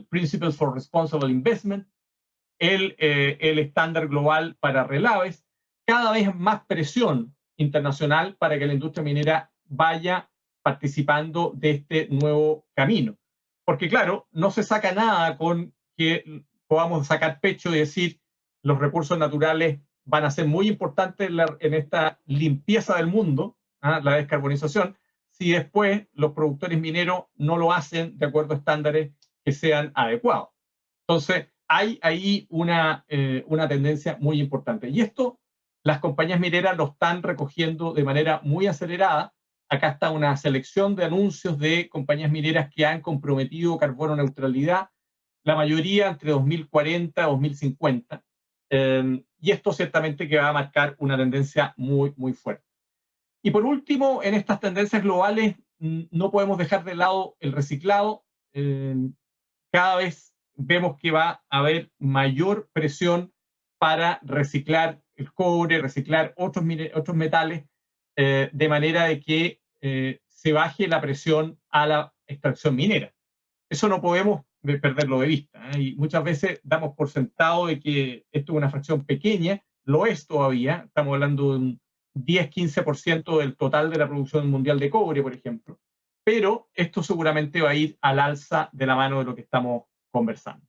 Principles for Responsible Investment, el estándar global para relaves, cada vez más presión internacional para que la industria minera vaya participando de este nuevo camino. Porque claro, no se saca nada con que podamos sacar pecho y decir los recursos naturales van a ser muy importantes en esta limpieza del mundo, la descarbonización, si después los productores mineros no lo hacen de acuerdo a estándares que sean adecuados. Entonces, hay ahí una tendencia muy importante. Y esto, las compañías mineras lo están recogiendo de manera muy acelerada. Acá está una selección de anuncios de compañías mineras que han comprometido carbono neutralidad, la mayoría entre 2040 y 2050. Y esto ciertamente que va a marcar una tendencia muy, muy fuerte. Y por último, en estas tendencias globales, no podemos dejar de lado el reciclado. Cada vez vemos que va a haber mayor presión para reciclar el cobre, reciclar otros metales, de manera de que se baje la presión a la extracción minera. Eso no podemos perderlo de vista, y muchas veces damos por sentado de que esto es una fracción pequeña, lo es todavía, estamos hablando de un 10-15% del total de la producción mundial de cobre, por ejemplo, pero esto seguramente va a ir al alza de la mano de lo que estamos conversando.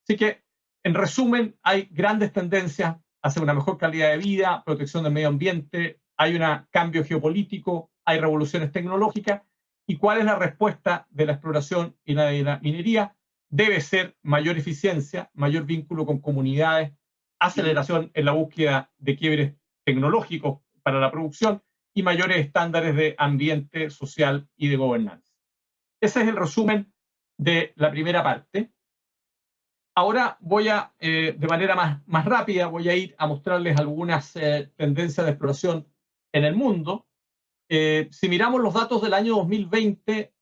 Así que, en resumen, hay grandes tendencias hacia una mejor calidad de vida, protección del medio ambiente, hay un cambio geopolítico, hay revoluciones tecnológicas. ¿Y cuál es la respuesta de la exploración y de la minería? Debe ser mayor eficiencia, mayor vínculo con comunidades, aceleración en la búsqueda de quiebres tecnológicos para la producción y mayores estándares de ambiente social y de gobernanza. Ese es el resumen de la primera parte. Ahora voy a, de manera más rápida, voy a ir a mostrarles algunas tendencias de exploración en el mundo. Si miramos los datos del año 2020,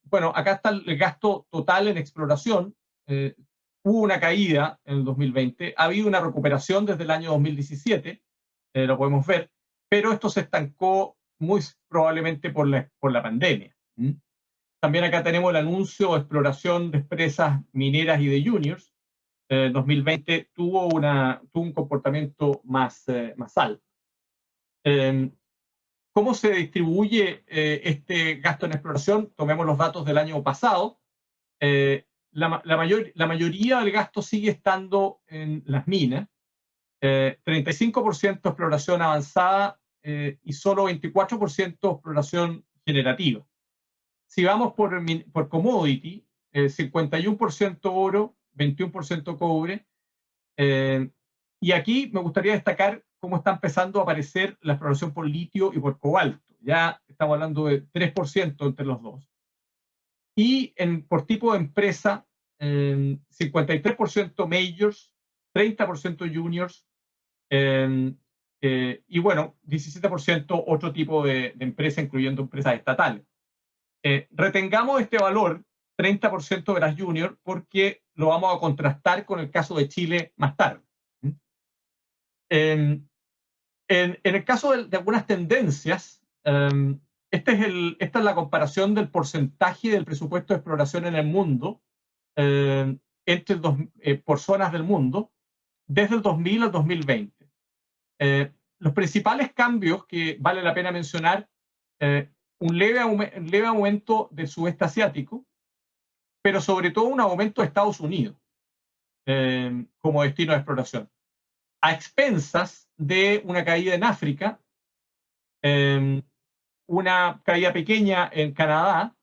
bueno, acá está el gasto total en exploración. Hubo una caída en el 2020, ha habido una recuperación desde el año 2017, lo podemos ver, pero esto se estancó muy probablemente por la pandemia. También acá tenemos el anuncio de exploración de empresas mineras y de juniors. 2020 tuvo un comportamiento más alto. ¿Cómo se distribuye este gasto en exploración? Tomemos los datos del año pasado. La mayoría del gasto sigue estando en las minas. 35% exploración avanzada, y solo 24% exploración generativa. Si vamos por commodity, 51% oro, 21% cobre. Y aquí me gustaría destacar cómo está empezando a aparecer la exploración por litio y por cobalto. Ya estamos hablando de 3% entre los dos. Y por tipo de empresa, 53% majors, 30% juniors, y bueno, 17% otro tipo de empresa, incluyendo empresas estatales. Retengamos este valor, 30% de las juniors, porque lo vamos a contrastar con el caso de Chile más tarde. En el caso de algunas tendencias, esta es la comparación del porcentaje del presupuesto de exploración en el mundo por zonas del mundo desde el 2000 al 2020. Los principales cambios que vale la pena mencionar, un leve aumento del sudeste asiático, pero sobre todo un aumento de Estados Unidos como destino de exploración, a expensas de una caída en África, una caída pequeña en Canadá,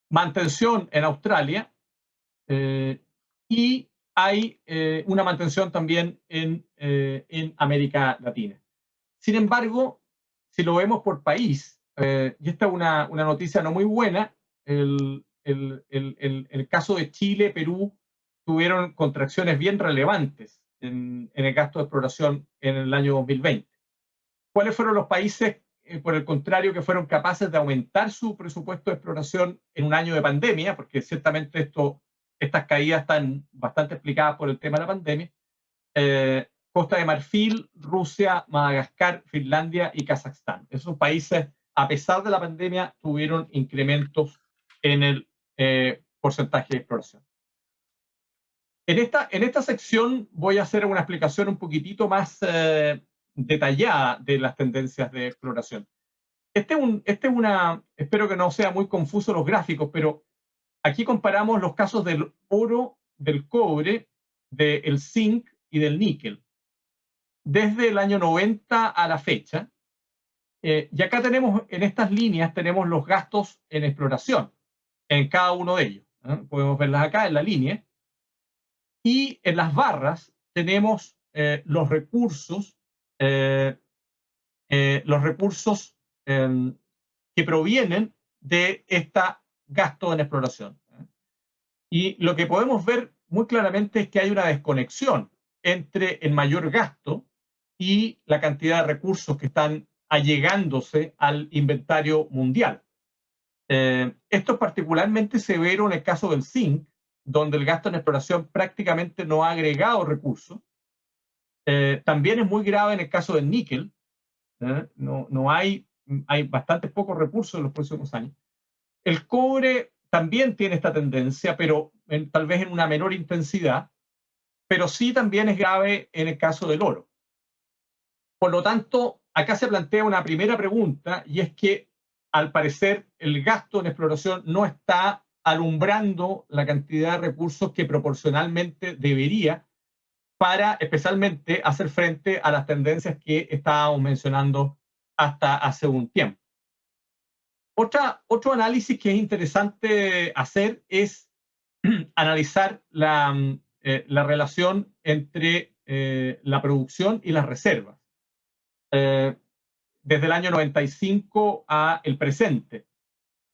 mantención en Australia, y hay una mantención también en América Latina. Sin embargo, si lo vemos por país, y esta es una noticia no muy buena, el caso de Chile, Perú, tuvieron contracciones bien relevantes en el gasto de exploración en el año 2020. ¿Cuáles fueron los países, por el contrario, que fueron capaces de aumentar su presupuesto de exploración en un año de pandemia? Porque ciertamente estas caídas están bastante explicadas por el tema de la pandemia. Costa de Marfil, Rusia, Madagascar, Finlandia y Kazajstán. Esos países, a pesar de la pandemia, tuvieron incrementos en el porcentaje de exploración. En esta sección voy a hacer una explicación un poquitito más detallada de las tendencias de exploración. Espero que no sea muy confuso los gráficos, pero aquí comparamos los casos del oro, del cobre, del zinc y del níquel, desde el año 90 a la fecha. Y acá tenemos, en estas líneas, tenemos los gastos en exploración, en cada uno de ellos. Podemos verlas acá en la línea. Y en las barras tenemos los recursos que provienen de este gasto en exploración. Y lo que podemos ver muy claramente es que hay una desconexión entre el mayor gasto y la cantidad de recursos que están allegándose al inventario mundial. Esto es particularmente severo en el caso del zinc, donde el gasto en exploración prácticamente no ha agregado recursos. También es muy grave en el caso del níquel. Hay bastante pocos recursos en los próximos años. El cobre también tiene esta tendencia, pero tal vez en una menor intensidad, pero sí también es grave en el caso del oro. Por lo tanto, acá se plantea una primera pregunta, y es que al parecer el gasto en exploración no está alumbrando la cantidad de recursos que proporcionalmente debería para especialmente hacer frente a las tendencias que estábamos mencionando hasta hace un tiempo. Otro análisis que es interesante hacer es analizar la relación entre la producción y las reservas. Desde el año 95 a el presente.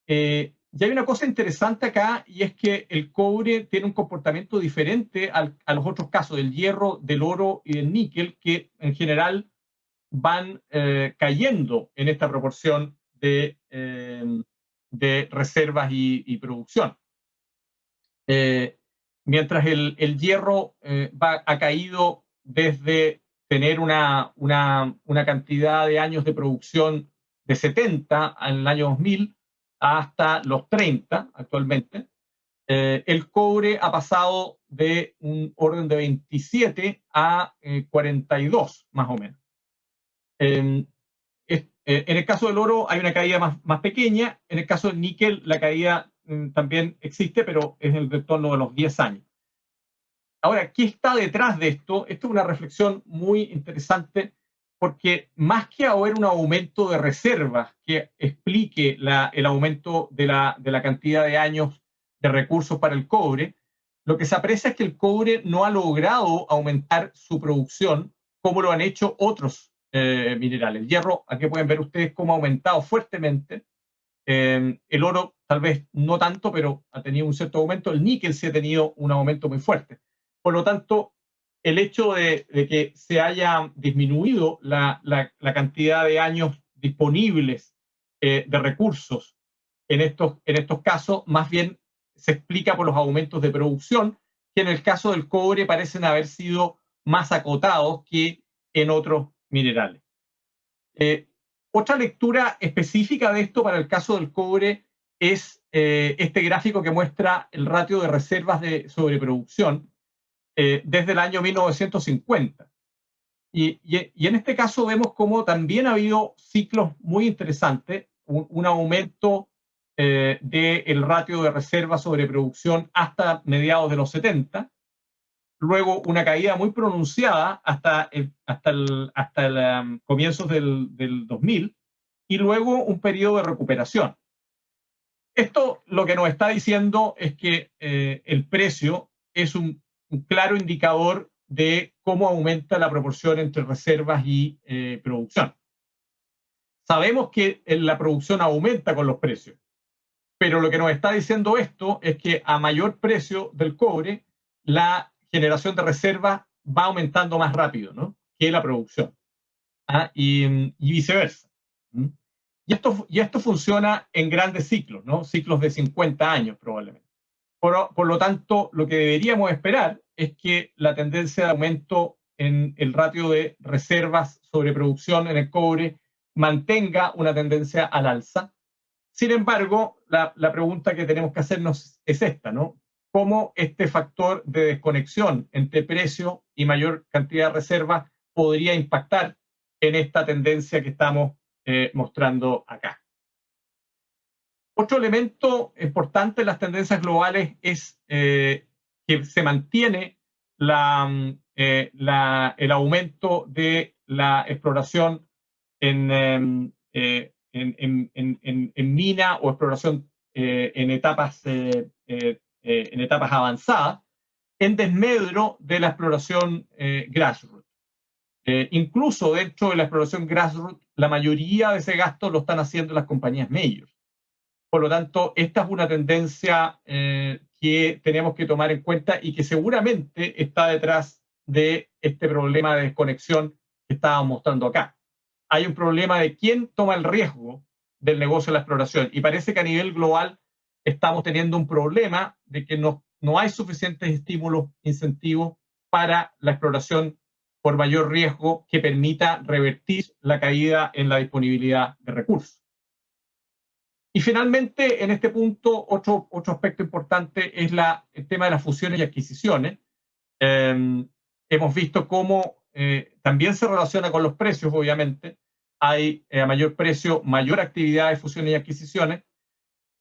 Y hay una cosa interesante acá, y es que el cobre tiene un comportamiento diferente a los otros casos, del hierro, del oro y del níquel, que en general van cayendo en esta proporción de reservas y producción. Mientras el hierro ha caído desde tener una cantidad de años de producción de 70 en el año 2000 hasta los 30 actualmente, el cobre ha pasado de un orden de 27 a 42 más o menos. En el caso del oro hay una caída más pequeña. En el caso del níquel la caída también existe, pero es en el torno de los 10 años. Ahora, ¿qué está detrás de esto? Esto es una reflexión muy interesante porque más que haber un aumento de reservas que explique el aumento de la cantidad de años de recursos para el cobre, lo que se aprecia es que el cobre no ha logrado aumentar su producción como lo han hecho otros minerales. El hierro, aquí pueden ver ustedes cómo ha aumentado fuertemente. El oro tal vez no tanto, pero ha tenido un cierto aumento. El níquel sí ha tenido un aumento muy fuerte. Por lo tanto, el hecho de que se haya disminuido la cantidad de años disponibles de recursos en estos casos, más bien se explica por los aumentos de producción, que en el caso del cobre parecen haber sido más acotados que en otros minerales. Otra lectura específica de esto para el caso del cobre es este gráfico que muestra el ratio de reservas de sobreproducción desde el año 1950. Y en este caso vemos cómo también ha habido ciclos muy interesantes, un aumento del ratio de reservas sobre producción hasta mediados de los 70, luego una caída muy pronunciada hasta comienzos del 2000, y luego un periodo de recuperación. Esto lo que nos está diciendo es que el precio es un claro indicador de cómo aumenta la proporción entre reservas y producción. Sabemos que la producción aumenta con los precios, pero lo que nos está diciendo esto es que a mayor precio del cobre, la generación de reservas va aumentando más rápido, ¿no?, que la producción. Y viceversa. Y esto funciona en grandes ciclos, ¿no?, ciclos de 50 años probablemente. Por lo tanto, lo que deberíamos esperar es que la tendencia de aumento en el ratio de reservas sobre producción en el cobre mantenga una tendencia al alza. Sin embargo, la pregunta que tenemos que hacernos es esta, ¿no? ¿Cómo este factor de desconexión entre precio y mayor cantidad de reservas podría impactar en esta tendencia que estamos mostrando acá? Otro elemento importante en las tendencias globales es que se mantiene el aumento de la exploración en mina o exploración en etapas avanzadas, en desmedro de la exploración grassroots. Incluso dentro de la exploración grassroots, la mayoría de ese gasto lo están haciendo las compañías majors. Por lo tanto, esta es una tendencia que tenemos que tomar en cuenta y que seguramente está detrás de este problema de desconexión que estábamos mostrando acá. Hay un problema de quién toma el riesgo del negocio de la exploración, y parece que a nivel global estamos teniendo un problema de que no hay suficientes estímulos, incentivos para la exploración por mayor riesgo que permita revertir la caída en la disponibilidad de recursos. Y finalmente, en este punto, otro aspecto importante es el tema de las fusiones y adquisiciones. Hemos visto cómo también se relaciona con los precios, obviamente. Hay a mayor precio, mayor actividad de fusiones y adquisiciones.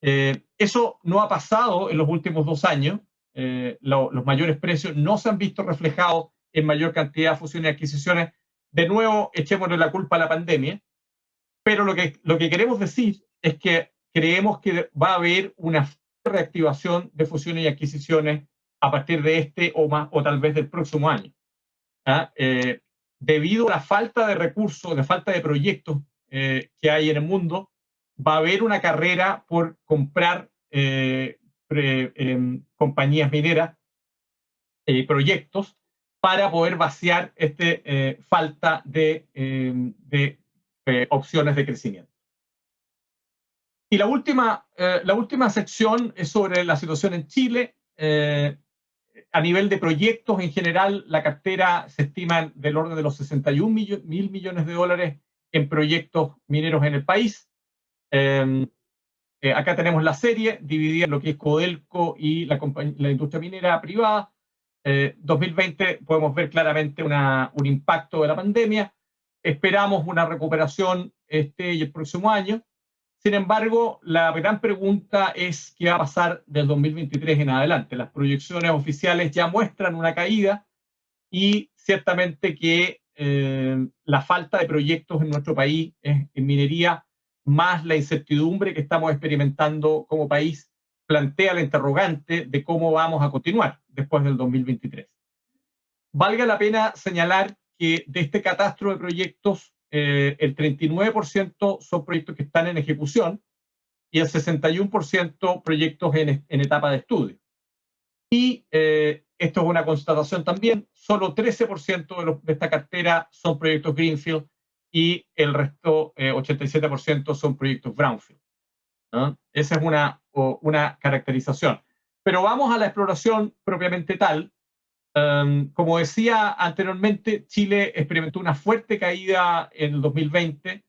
Eso no ha pasado en los últimos 2 años. Los mayores precios no se han visto reflejados en mayor cantidad de fusiones y adquisiciones. De nuevo, echémosle la culpa a la pandemia. Pero lo que queremos decir es que creemos que va a haber una reactivación de fusiones y adquisiciones a partir de este o tal vez del próximo año. Debido a la falta de recursos, la falta de proyectos que hay en el mundo, va a haber una carrera por comprar compañías mineras, proyectos, para poder vaciar esta falta de opciones de crecimiento. Y la última sección es sobre la situación en Chile. A nivel de proyectos en general, la cartera se estima del orden de los 61 mil millones de dólares en proyectos mineros en el país. Acá tenemos la serie dividida en lo que es Codelco y la industria minera privada. 2020 podemos ver claramente un impacto de la pandemia. Esperamos una recuperación y el próximo año. Sin embargo, la gran pregunta es qué va a pasar del 2023 en adelante. Las proyecciones oficiales ya muestran una caída y ciertamente que la falta de proyectos en nuestro país en minería, más la incertidumbre que estamos experimentando como país, plantea la interrogante de cómo vamos a continuar después del 2023. Valga la pena señalar que de este catastro de proyectos, el 39% son proyectos que están en ejecución y el 61% proyectos en etapa de estudio. Y esto es una constatación también, solo 13% de esta cartera son proyectos Greenfield y el resto, 87%, son proyectos Brownfield, ¿no? Esa es una caracterización. Pero vamos a la exploración propiamente tal. Como decía anteriormente, Chile experimentó una fuerte caída en el 2020.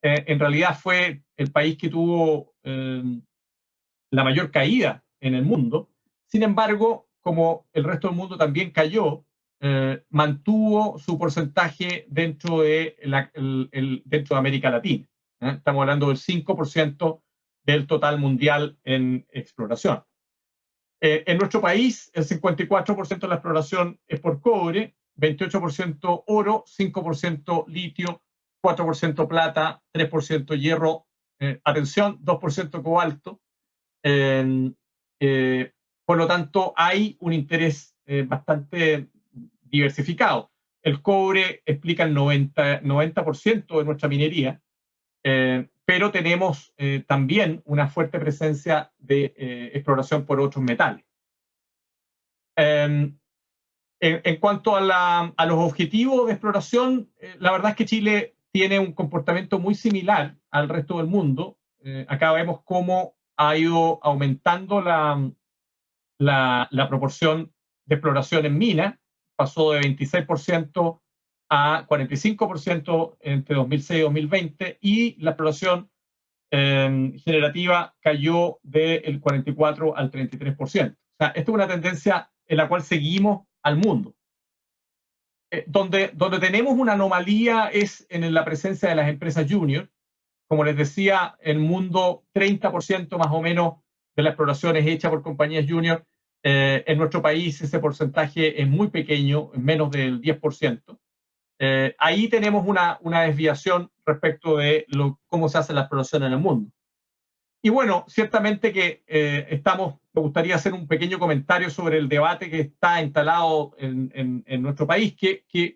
En realidad fue el país que tuvo la mayor caída en el mundo. Sin embargo, como el resto del mundo también cayó, mantuvo su porcentaje dentro de América Latina. Estamos hablando del 5% del total mundial en exploración. En nuestro país, el 54% de la exploración es por cobre, 28% oro, 5% litio, 4% plata, 3% hierro, atención, 2% cobalto. Por lo tanto, hay un interés bastante diversificado. El cobre explica el 90% de nuestra minería, pero tenemos también una fuerte presencia de exploración por otros metales. En cuanto a los objetivos de exploración, la verdad es que Chile tiene un comportamiento muy similar al resto del mundo. Acá vemos cómo ha ido aumentando la proporción de exploración en mina, pasó de 26% a 45% entre 2006 y 2020, y la exploración generativa cayó del 44 al 33%. O sea, esto es una tendencia en la cual seguimos al mundo. Donde tenemos una anomalía es en la presencia de las empresas junior. Como les decía, en el mundo 30% más o menos de la exploración es hecha por compañías junior. En nuestro país ese porcentaje es muy pequeño, menos del 10%. Ahí tenemos una desviación respecto de cómo se hace la exploración en el mundo. Y bueno, ciertamente que me gustaría hacer un pequeño comentario sobre el debate que está instalado en nuestro país,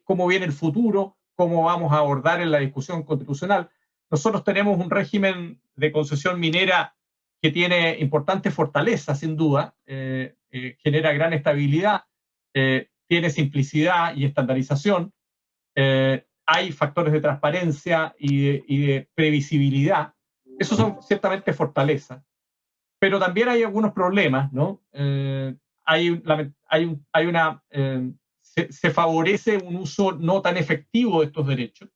cómo viene el futuro, cómo vamos a abordar en la discusión constitucional. Nosotros tenemos un régimen de concesión minera que tiene importantes fortalezas, sin duda, genera gran estabilidad, tiene simplicidad y estandarización, hay factores de transparencia y de previsibilidad. Esos son ciertamente fortalezas, pero también hay algunos problemas, ¿no? Se favorece un uso no tan efectivo de estos derechos,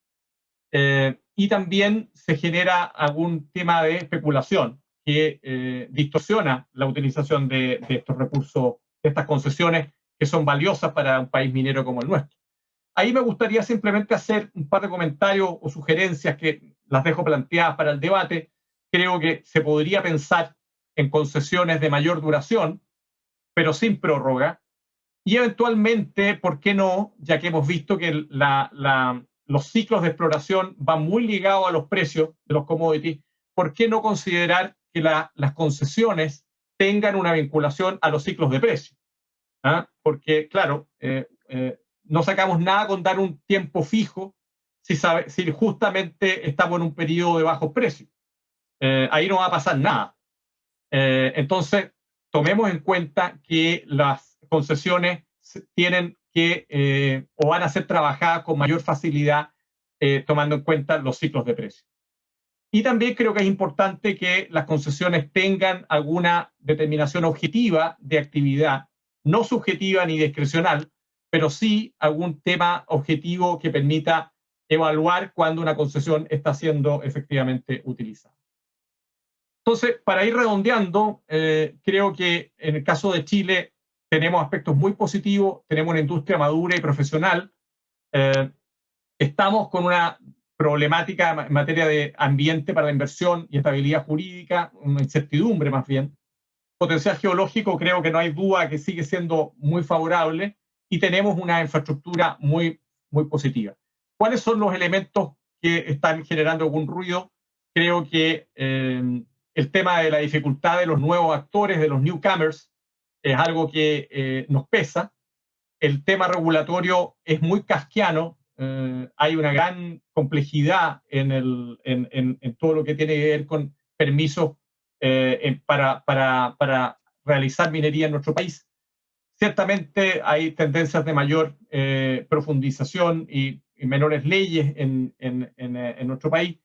y también se genera algún tema de especulación que distorsiona la utilización de estos recursos, de estas concesiones que son valiosas para un país minero como el nuestro. Ahí me gustaría simplemente hacer un par de comentarios o sugerencias que las dejo planteadas para el debate. Creo que se podría pensar en concesiones de mayor duración, pero sin prórroga, y eventualmente, ¿por qué no? Ya que hemos visto que los ciclos de exploración van muy ligados a los precios de los commodities, ¿por qué no considerar que las concesiones tengan una vinculación a los ciclos de precio? Porque, claro, no sacamos nada con dar un tiempo fijo si justamente estamos en un periodo de bajos precios. Ahí no va a pasar nada. Entonces, tomemos en cuenta que las concesiones tienen que o van a ser trabajadas con mayor facilidad, tomando en cuenta los ciclos de precio. Y también creo que es importante que las concesiones tengan alguna determinación objetiva de actividad, no subjetiva ni discrecional, pero sí algún tema objetivo que permita evaluar cuando una concesión está siendo efectivamente utilizada. Entonces, para ir redondeando, creo que en el caso de Chile tenemos aspectos muy positivos, tenemos una industria madura y profesional, estamos con una problemática en materia de ambiente para la inversión y estabilidad jurídica, una incertidumbre más bien. Potencial geológico, creo que no hay duda que sigue siendo muy favorable, y tenemos una infraestructura muy, muy positiva. ¿Cuáles son los elementos que están generando algún ruido? Creo que el tema de la dificultad de los nuevos actores, de los newcomers, es algo que nos pesa. El tema regulatorio es muy kafkiano. Hay una gran complejidad en todo lo que tiene que ver con permisos para realizar minería en nuestro país. Ciertamente hay tendencias de mayor profundización y menores leyes en nuestro país,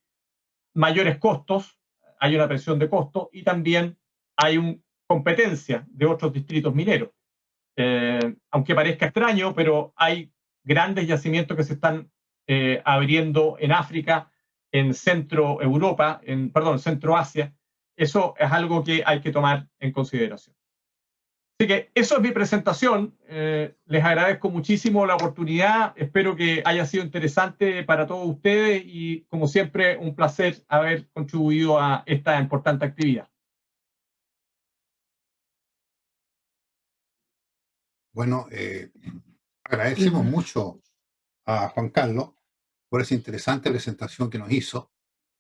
mayores costos, hay una presión de costos y también hay una competencia de otros distritos mineros. Aunque parezca extraño, pero hay grandes yacimientos que se están abriendo en África, en Centro Europa, Centro Asia. Eso es algo que hay que tomar en consideración. Así que eso es mi presentación. Les agradezco muchísimo la oportunidad. Espero que haya sido interesante para todos ustedes y, como siempre, un placer haber contribuido a esta importante actividad. Bueno, agradecemos mucho a Juan Carlos por esa interesante presentación que nos hizo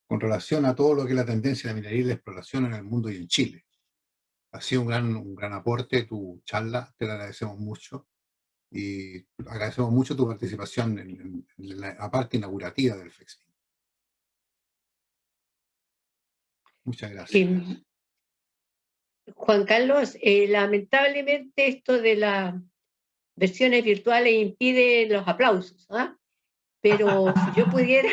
con relación a todo lo que es la tendencia de la minería y la exploración en el mundo y en Chile. Ha sido un gran aporte tu charla, te lo agradecemos mucho y agradecemos mucho tu participación en la parte inaugurativa del FEXMIN. Muchas gracias. Juan Carlos, lamentablemente esto de las versiones virtuales impide los aplausos, ¿ah? Pero si yo pudiera,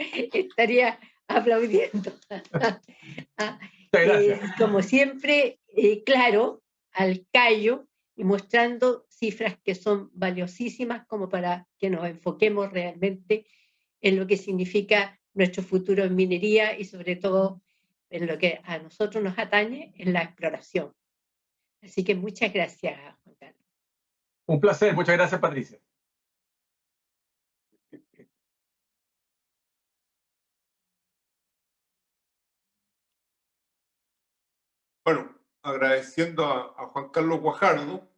estaría aplaudiendo. Como siempre, claro, al callo y mostrando cifras que son valiosísimas como para que nos enfoquemos realmente en lo que significa nuestro futuro en minería y sobre todo en lo que a nosotros nos atañe, en la exploración. Así que muchas gracias, Juan Carlos. Un placer, muchas gracias, Patricia. Bueno, agradeciendo a Juan Carlos Guajardo,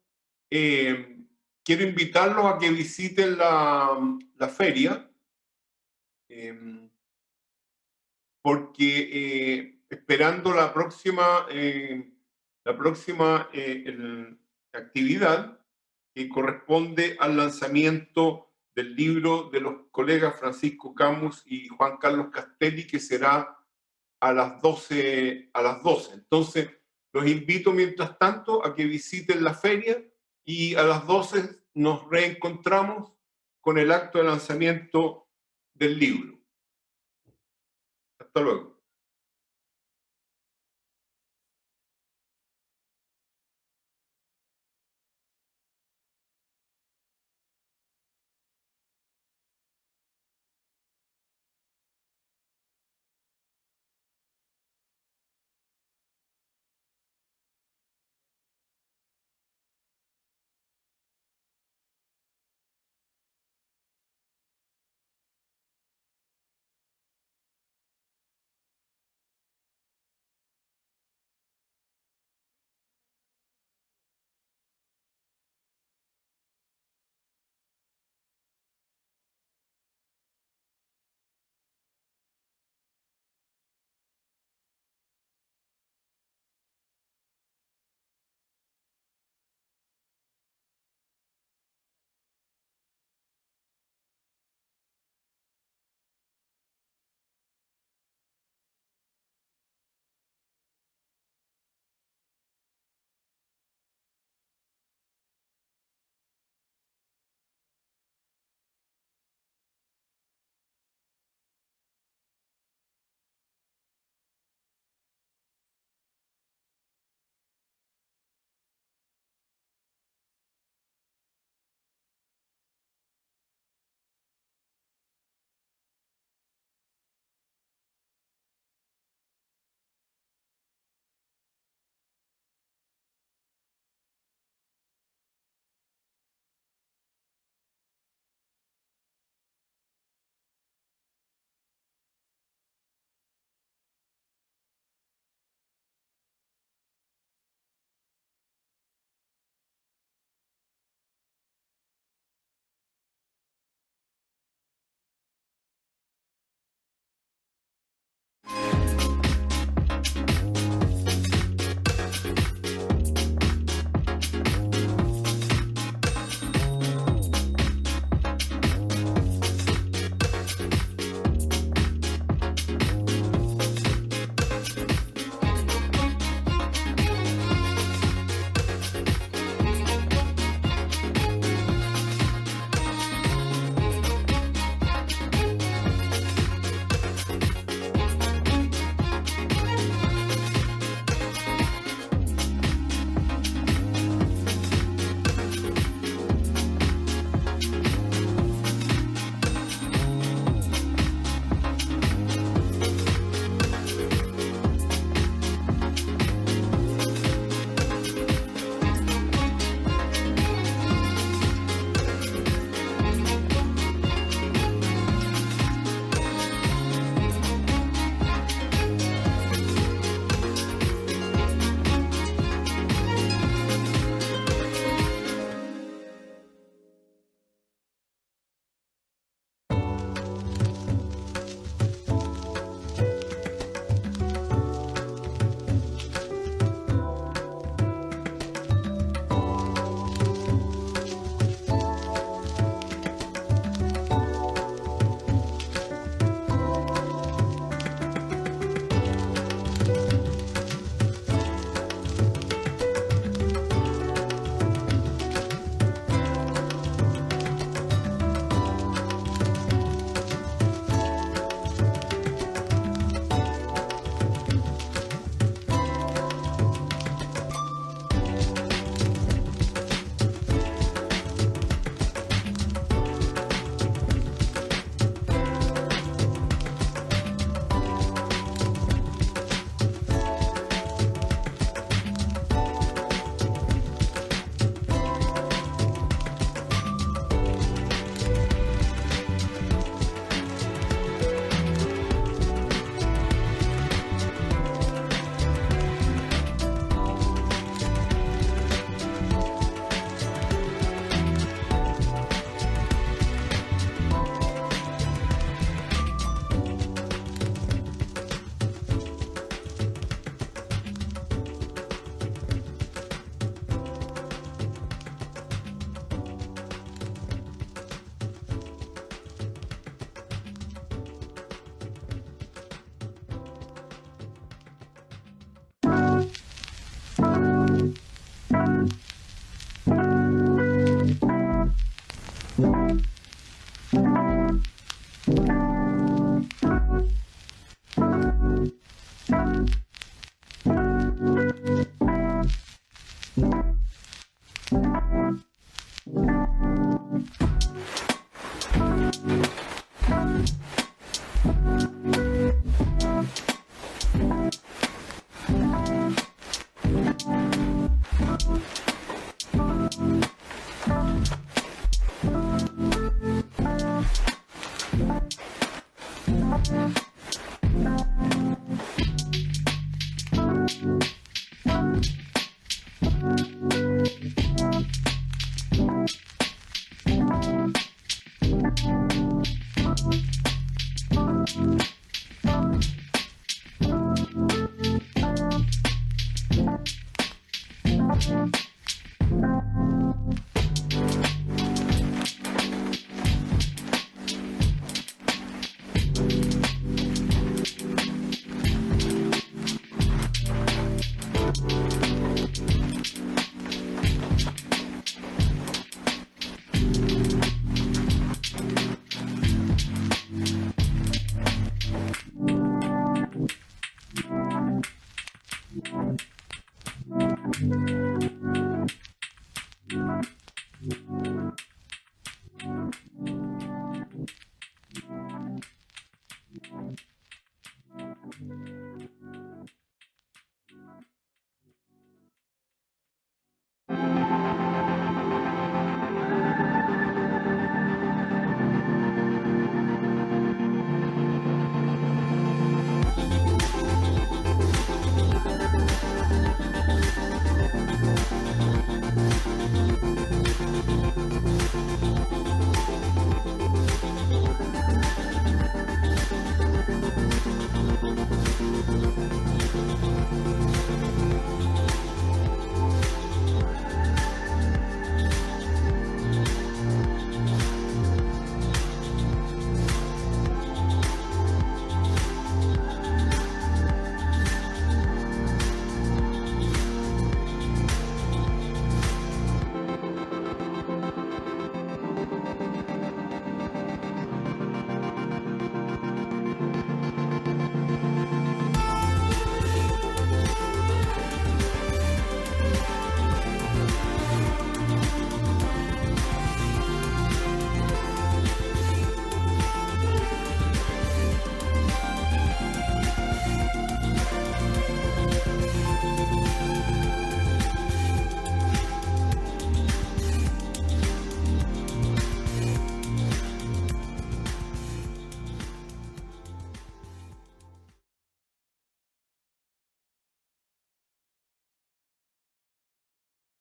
quiero invitarlos a que visiten la feria, porque esperando la próxima actividad que corresponde al lanzamiento del libro de los colegas Francisco Camus y Juan Carlos Castelli, que será a las 12. Entonces, los invito mientras tanto a que visiten la feria y a las 12 nos reencontramos con el acto de lanzamiento del libro. Hasta luego.